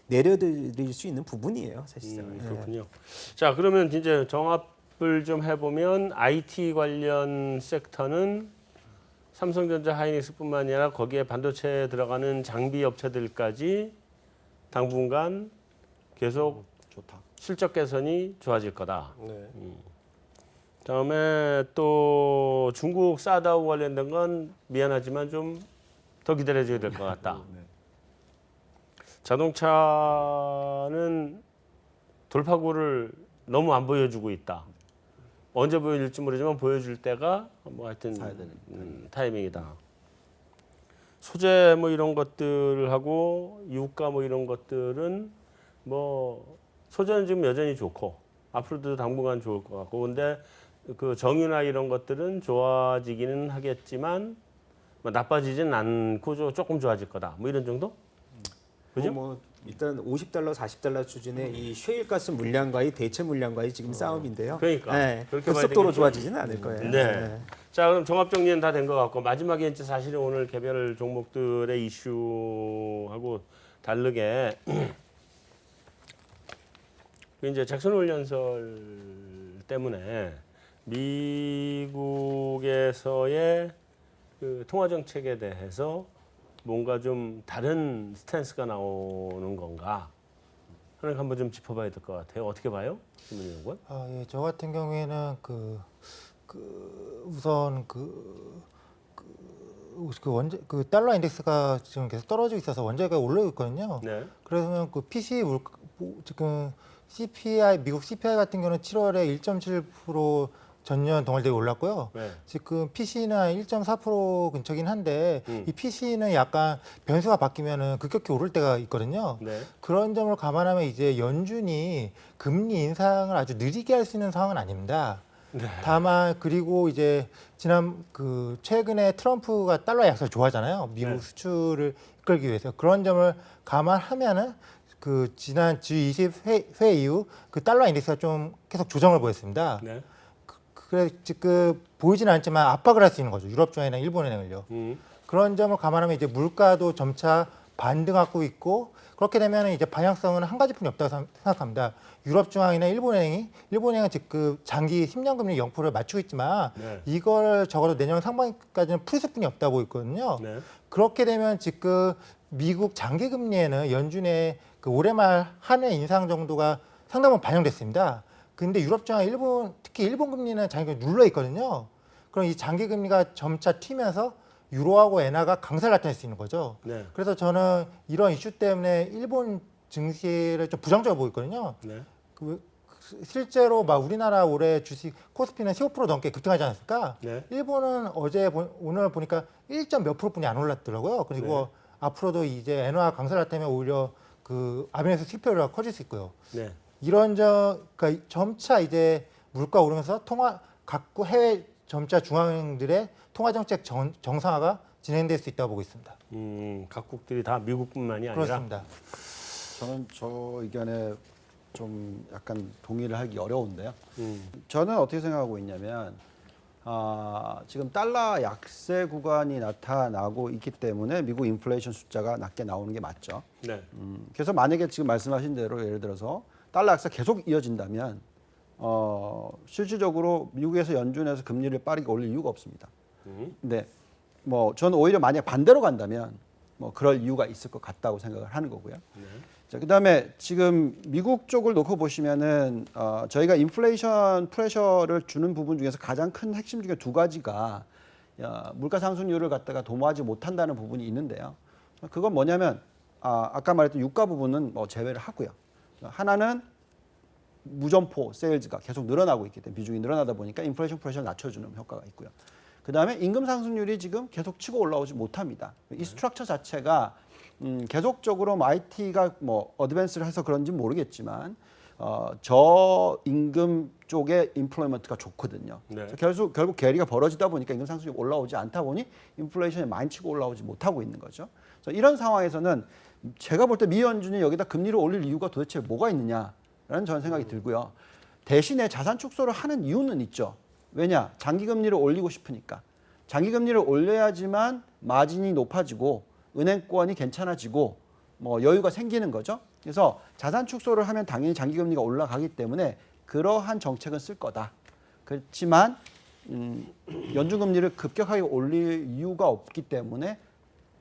[SPEAKER 4] 내려드릴 수 있는 부분이에요, 사실상.
[SPEAKER 1] 그렇군요. 자, 그러면 이제 정합을 좀 해보면 IT 관련 섹터는 삼성전자, 하이닉스뿐만 아니라 거기에 반도체에 들어가는 장비 업체들까지 당분간 계속
[SPEAKER 5] 좋다.
[SPEAKER 1] 실적 개선이 좋아질 거다.
[SPEAKER 2] 네.
[SPEAKER 1] 다음에 또 중국 사다우 관련된 건 미안하지만 좀 더 기다려줘야 될 것 같다. 자동차는 돌파구를 너무 안 보여주고 있다. 언제 보여줄지 모르지만 보여줄 때가 뭐 하여튼
[SPEAKER 5] 사야 되는
[SPEAKER 1] 타이밍이다. 소재 뭐 이런 것들을 하고 유가 뭐 이런 것들은 뭐 소재는 지금 여전히 좋고 앞으로도 당분간 좋을 것 같고 근데 그 정유나 이런 것들은 좋아지기는 하겠지만 뭐 나빠지진 않고 조금 좋아질 거다. 뭐 이런 정도? 그죠?
[SPEAKER 4] 뭐 일단 50달러, 40달러 수준의 이 셰일가스 물량과의 대체 물량과의 지금 싸움인데요.
[SPEAKER 1] 그러니까.
[SPEAKER 4] 네,
[SPEAKER 1] 그렇게 봐야
[SPEAKER 4] 급속도로
[SPEAKER 1] 되겠죠.
[SPEAKER 4] 좋아지지는 않을 거예요.
[SPEAKER 1] 네. 자, 그럼 종합 정리는 다 된 것 같고 마지막에 이제 사실은 오늘 개별 종목들의 이슈하고 다르게 이제 잭슨 홀 연설 때문에 미국에서의 그 통화 정책에 대해서 뭔가 좀 다른 스탠스가 나오는 건가 하는 거 한번 좀 짚어봐야 될 것 같아요. 어떻게 봐요, 신문위원관?
[SPEAKER 3] 아, 예, 저 같은 경우에는 우선 그 달러 인덱스가 지금 계속 떨어지고 있어서 원자재가 올라오고 있거든요.
[SPEAKER 1] 네.
[SPEAKER 3] 그래서 그 PC 지금 CPI 미국 CPI 같은 경우는 7월에 1.7% 전년 동월 대비 올랐고요.
[SPEAKER 1] 네.
[SPEAKER 3] 지금 PC는 1.4% 근처긴 한데 이 PC는 약간 변수가 바뀌면은 급격히 오를 때가 있거든요.
[SPEAKER 1] 네.
[SPEAKER 3] 그런 점을 감안하면 이제 연준이 금리 인상을 아주 느리게 할 수 있는 상황은 아닙니다. 다만 그리고 이제 최근에 트럼프가 달러 약세를 좋아하잖아요. 미국
[SPEAKER 1] 네.
[SPEAKER 3] 수출을 이끌기 위해서 그런 점을 감안하면은 그 지난 G20 회의 이후 그 달러 인덱스가 좀 계속 조정을 보였습니다.
[SPEAKER 1] 네.
[SPEAKER 3] 그래 지금 보이지는 않지만 압박을 할 수 있는 거죠. 유럽 중앙이나 일본은행을요. 그런 점을 감안하면 이제 물가도 점차 반등하고 있고 그렇게 되면 이제 방향성은 한 가지뿐이 없다고 생각합니다. 유럽 중앙이나 일본은행은 지금 장기 10년 금리 0%를 맞추고 있지만
[SPEAKER 1] 네.
[SPEAKER 3] 이걸 적어도 내년 상반기까지는 풀 수뿐이 없다고 있거든요.
[SPEAKER 1] 네.
[SPEAKER 3] 그렇게 되면 지금 미국 장기 금리에는 연준의 그 올해 말 한 해 인상 정도가 상당 부분 반영됐습니다. 근데 유럽 중앙 특히 일본 금리는 장기 눌러 있거든요. 그럼 이 장기 금리가 점차 튀면서 유로하고 엔화가 강세를 나타낼 수 있는 거죠.
[SPEAKER 1] 네.
[SPEAKER 3] 그래서 저는 이런 이슈 때문에 일본 증시를 좀 부정적으로 보고 있거든요.
[SPEAKER 1] 네.
[SPEAKER 3] 실제로 막 우리나라 올해 주식 코스피는 15% 넘게 급등하지 않았을까?
[SPEAKER 1] 네.
[SPEAKER 3] 일본은 오늘 보니까 1점 몇 프로뿐이 안 올랐더라고요. 그리고 앞으로도 이제 엔화 강세를 나타내면 오히려 그 아베에서 수익표가 커질 수 있고요.
[SPEAKER 1] 네.
[SPEAKER 3] 그러니까 점차 이제 물가 오르면서 각국 해외 점차 중앙은행들의 통화 정책 정상화가 진행될 수 있다고 보고 있습니다.
[SPEAKER 1] 각국들이 다 미국뿐만이 아니라
[SPEAKER 3] 그렇습니다.
[SPEAKER 5] 저는 저 의견에 좀 약간 동의를 하기 어려운데요. 저는 어떻게 생각하고 있냐면 지금 달러 약세 구간이 나타나고 있기 때문에 미국 인플레이션 숫자가 낮게 나오는 게 맞죠.
[SPEAKER 1] 네.
[SPEAKER 5] 그래서 만약에 지금 말씀하신 대로 예를 들어서 달러 약세 계속 이어진다면 실질적으로 미국에서 연준에서 금리를 빠르게 올릴 이유가 없습니다. 근데 뭐 저는 오히려 만약 반대로 간다면 뭐 그럴 이유가 있을 것 같다고 생각을 하는 거고요. 자, 그다음에 지금 미국 쪽을 놓고 보시면은 저희가 인플레이션 프레셔를 주는 부분 중에서 가장 큰 핵심 중에 두 가지가 물가 상승률을 갖다가 도모하지 못한다는 부분이 있는데요. 그건 뭐냐면 아까 말했던 유가 부분은 뭐 제외를 하고요. 하나는 무점포 세일즈가 계속 늘어나고 있기 때문에 비중이 늘어나다 보니까 인플레이션 프레셔를 낮춰주는 효과가 있고요. 그다음에 임금 상승률이 지금 계속 치고 올라오지 못합니다. 이 스트럭처 자체가 계속적으로 뭐 IT가 뭐 어드밴스를 해서 그런지 모르겠지만 저임금 쪽의 인플레이먼트가 좋거든요.
[SPEAKER 1] 네.
[SPEAKER 5] 결국 괴리가 벌어지다 보니까 임금 상승률이 올라오지 않다 보니 인플레이션이 많이 치고 올라오지 못하고 있는 거죠. 그래서 이런 상황에서는 제가 볼 때 미 연준이 여기다 금리를 올릴 이유가 도대체 뭐가 있느냐라는 저는 생각이 들고요. 대신에 자산 축소를 하는 이유는 있죠. 왜냐? 장기 금리를 올리고 싶으니까. 장기 금리를 올려야지만 마진이 높아지고 은행권이 괜찮아지고 뭐 여유가 생기는 거죠. 그래서 자산 축소를 하면 당연히 장기 금리가 올라가기 때문에 그러한 정책은 쓸 거다. 그렇지만 연준 금리를 급격하게 올릴 이유가 없기 때문에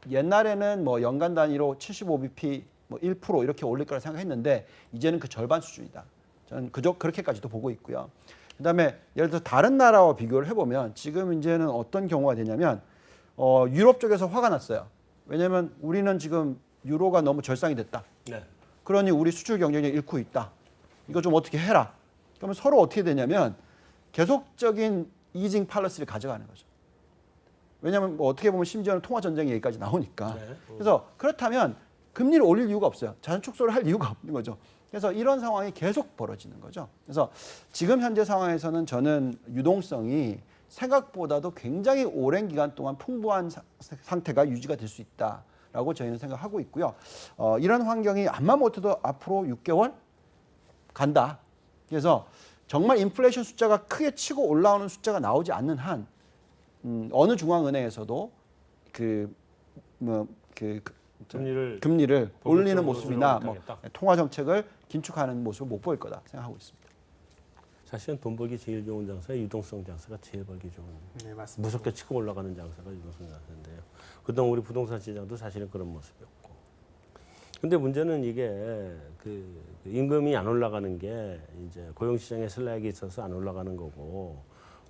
[SPEAKER 5] 옛날에는 뭐 연간 단위로 75bp 뭐 1% 이렇게 올릴 거라 생각했는데 이제는 그 절반 수준이다. 저는 그렇게까지도 보고 있고요. 그다음에 예를 들어 다른 나라와 비교를 해보면 지금 이제는 어떤 경우가 되냐면 유럽 쪽에서 화가 났어요. 왜냐하면 우리는 지금 유로가 너무 절상이 됐다.
[SPEAKER 1] 네.
[SPEAKER 5] 그러니 우리 수출 경쟁력 잃고 있다. 이거 좀 어떻게 해라. 그러면 서로 어떻게 되냐면 계속적인 이징 팔러시를 가져가는 거죠. 왜냐하면 뭐 어떻게 보면 심지어는 통화 전쟁 얘기까지 나오니까.
[SPEAKER 1] 네.
[SPEAKER 5] 그래서 그렇다면 금리를 올릴 이유가 없어요. 자산 축소를 할 이유가 없는 거죠. 그래서 이런 상황이 계속 벌어지는 거죠. 그래서 지금 현재 상황에서는 저는 유동성이 생각보다도 굉장히 오랜 기간 동안 풍부한 상태가 유지가 될 수 있다라고 저희는 생각하고 있고요. 이런 환경이 암만 못해도 앞으로 6개월 간다. 그래서 정말 인플레이션 숫자가 크게 치고 올라오는 숫자가 나오지 않는 한 어느 중앙은행에서도 금리를 올리는 모습이나 뭐 통화 정책을 긴축하는 모습을 못 보일 거다 생각하고 있습니다.
[SPEAKER 1] 사실은 돈 벌기 제일 좋은 장사가 유동성 장사가 제일 벌기 좋은.
[SPEAKER 4] 네, 맞습니다.
[SPEAKER 1] 무섭게 치고 올라가는 장사가 유동성 장사인데요. 그동안 우리 부동산 시장도 사실은 그런 모습이었고. 근데 문제는 이게 그 임금이 안 올라가는 게 이제 고용 시장에 슬랙이 있어서 안 올라가는 거고.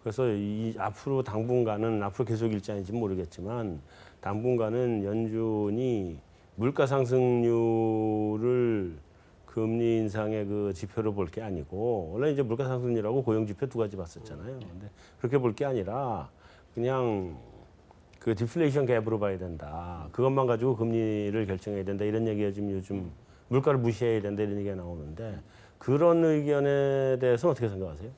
[SPEAKER 1] 그래서 이 앞으로 당분간은 앞으로 계속 일자인지는 모르겠지만 당분간은 연준이 물가 상승률을 금리 인상의 그 지표로 볼 게 아니고 원래 이제 물가 상승률하고 고용 지표 두 가지 봤었잖아요. 근데 그렇게 볼 게 아니라 그냥 그 디플레이션 갭으로 봐야 된다. 그것만 가지고 금리를 결정해야 된다. 이런 얘기가 지금 요즘 물가를 무시해야 된다 이런 얘기가 나오는데 그런 의견에 대해서는 어떻게 생각하세요?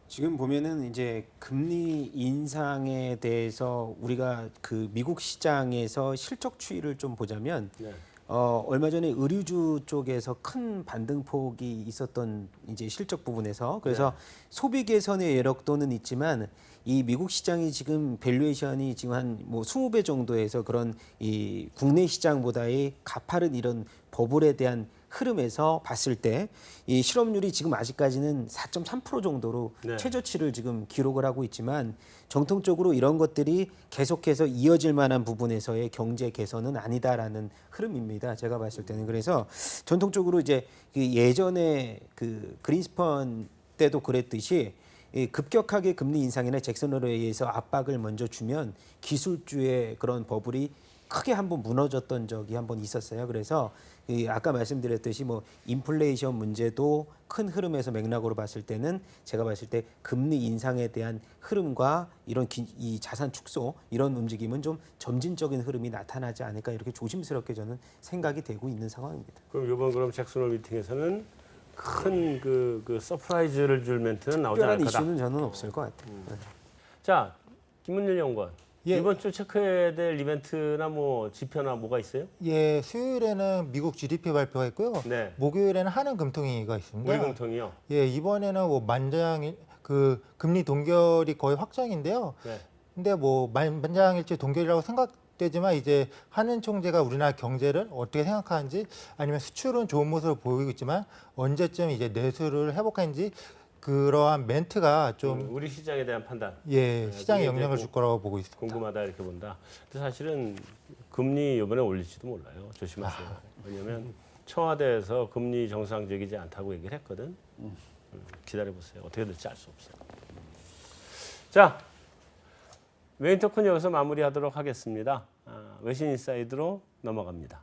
[SPEAKER 4] 지금 보면은 이제 금리 인상에 대해서 우리가 그 미국 시장에서 실적 추이를 좀 보자면
[SPEAKER 1] 네.
[SPEAKER 4] 얼마 전에 의류주 쪽에서 큰 반등폭이 있었던 이제 실적 부분에서 그래서 소비 개선의 여력도는 있지만 이 미국 시장이 지금 밸류에이션이 지금 한 뭐 20배 정도에서 그런 이 국내 시장보다의 가파른 이런 버블에 대한 흐름에서 봤을 때 이 실업률이 지금 아직까지는 4.3% 정도로
[SPEAKER 1] 네.
[SPEAKER 4] 최저치를 지금 기록을 하고 있지만 정통적으로 이런 것들이 계속해서 이어질 만한 부분에서의 경제 개선은 아니다라는 흐름입니다. 제가 봤을 때는 그래서 전통적으로 이제 그 예전에 그 그린스펀 때도 그랬듯이 이 급격하게 금리 인상이나 잭슨 홀에 의해서 압박을 먼저 주면 기술주의 그런 버블이 크게 한번 무너졌던 적이 한번 있었어요. 그래서 이 아까 말씀드렸듯이 뭐 인플레이션 문제도 큰 흐름에서 맥락으로 봤을 때는 제가 봤을 때 금리 인상에 대한 흐름과 이런 이 자산 축소 이런 움직임은 좀 점진적인 흐름이 나타나지 않을까 이렇게 조심스럽게 저는 생각이 되고 있는 상황입니다.
[SPEAKER 1] 그럼 잭슨 홀 미팅에서는 큰 그 서프라이즈를 줄 멘트는 나오지
[SPEAKER 4] 특별한
[SPEAKER 1] 않을 거다.
[SPEAKER 4] 이슈는 저는 없을 것 같아요.
[SPEAKER 1] 자, 김문일 연구원.
[SPEAKER 3] 예.
[SPEAKER 1] 이번 주 체크해야 될 이벤트나 뭐 지표나 뭐가 있어요?
[SPEAKER 3] 예, 수요일에는 미국 GDP 발표가 있고요.
[SPEAKER 1] 네.
[SPEAKER 3] 목요일에는 한은 금통위가 있습니다.
[SPEAKER 1] 월금통이요.
[SPEAKER 3] 예, 이번에는 뭐 그 금리 동결이 거의 확정인데요.
[SPEAKER 1] 네.
[SPEAKER 3] 근데 뭐 만장일치 동결이라고 생각되지만 이제 한은 총재가 우리나라 경제를 어떻게 생각하는지 아니면 수출은 좋은 모습을 보이고 있지만 언제쯤 이제 내수를 회복하는지 그러한 멘트가 좀
[SPEAKER 1] 우리 시장에 대한 판단
[SPEAKER 3] 예, 시장에
[SPEAKER 1] 그게
[SPEAKER 3] 영향을
[SPEAKER 1] 이제
[SPEAKER 3] 줄 거라고 보고 있습니다.
[SPEAKER 1] 궁금하다 이렇게 본다. 근데 사실은 금리 이번에 올릴지도 몰라요. 조심하세요. 왜냐하면 청와대에서 금리 정상적이지 않다고 얘기를 했거든. 기다려보세요. 어떻게 될지 알 수 없어요. 자, 메인 토크는 여기서 마무리하도록 하겠습니다. 외신 인사이드로 넘어갑니다.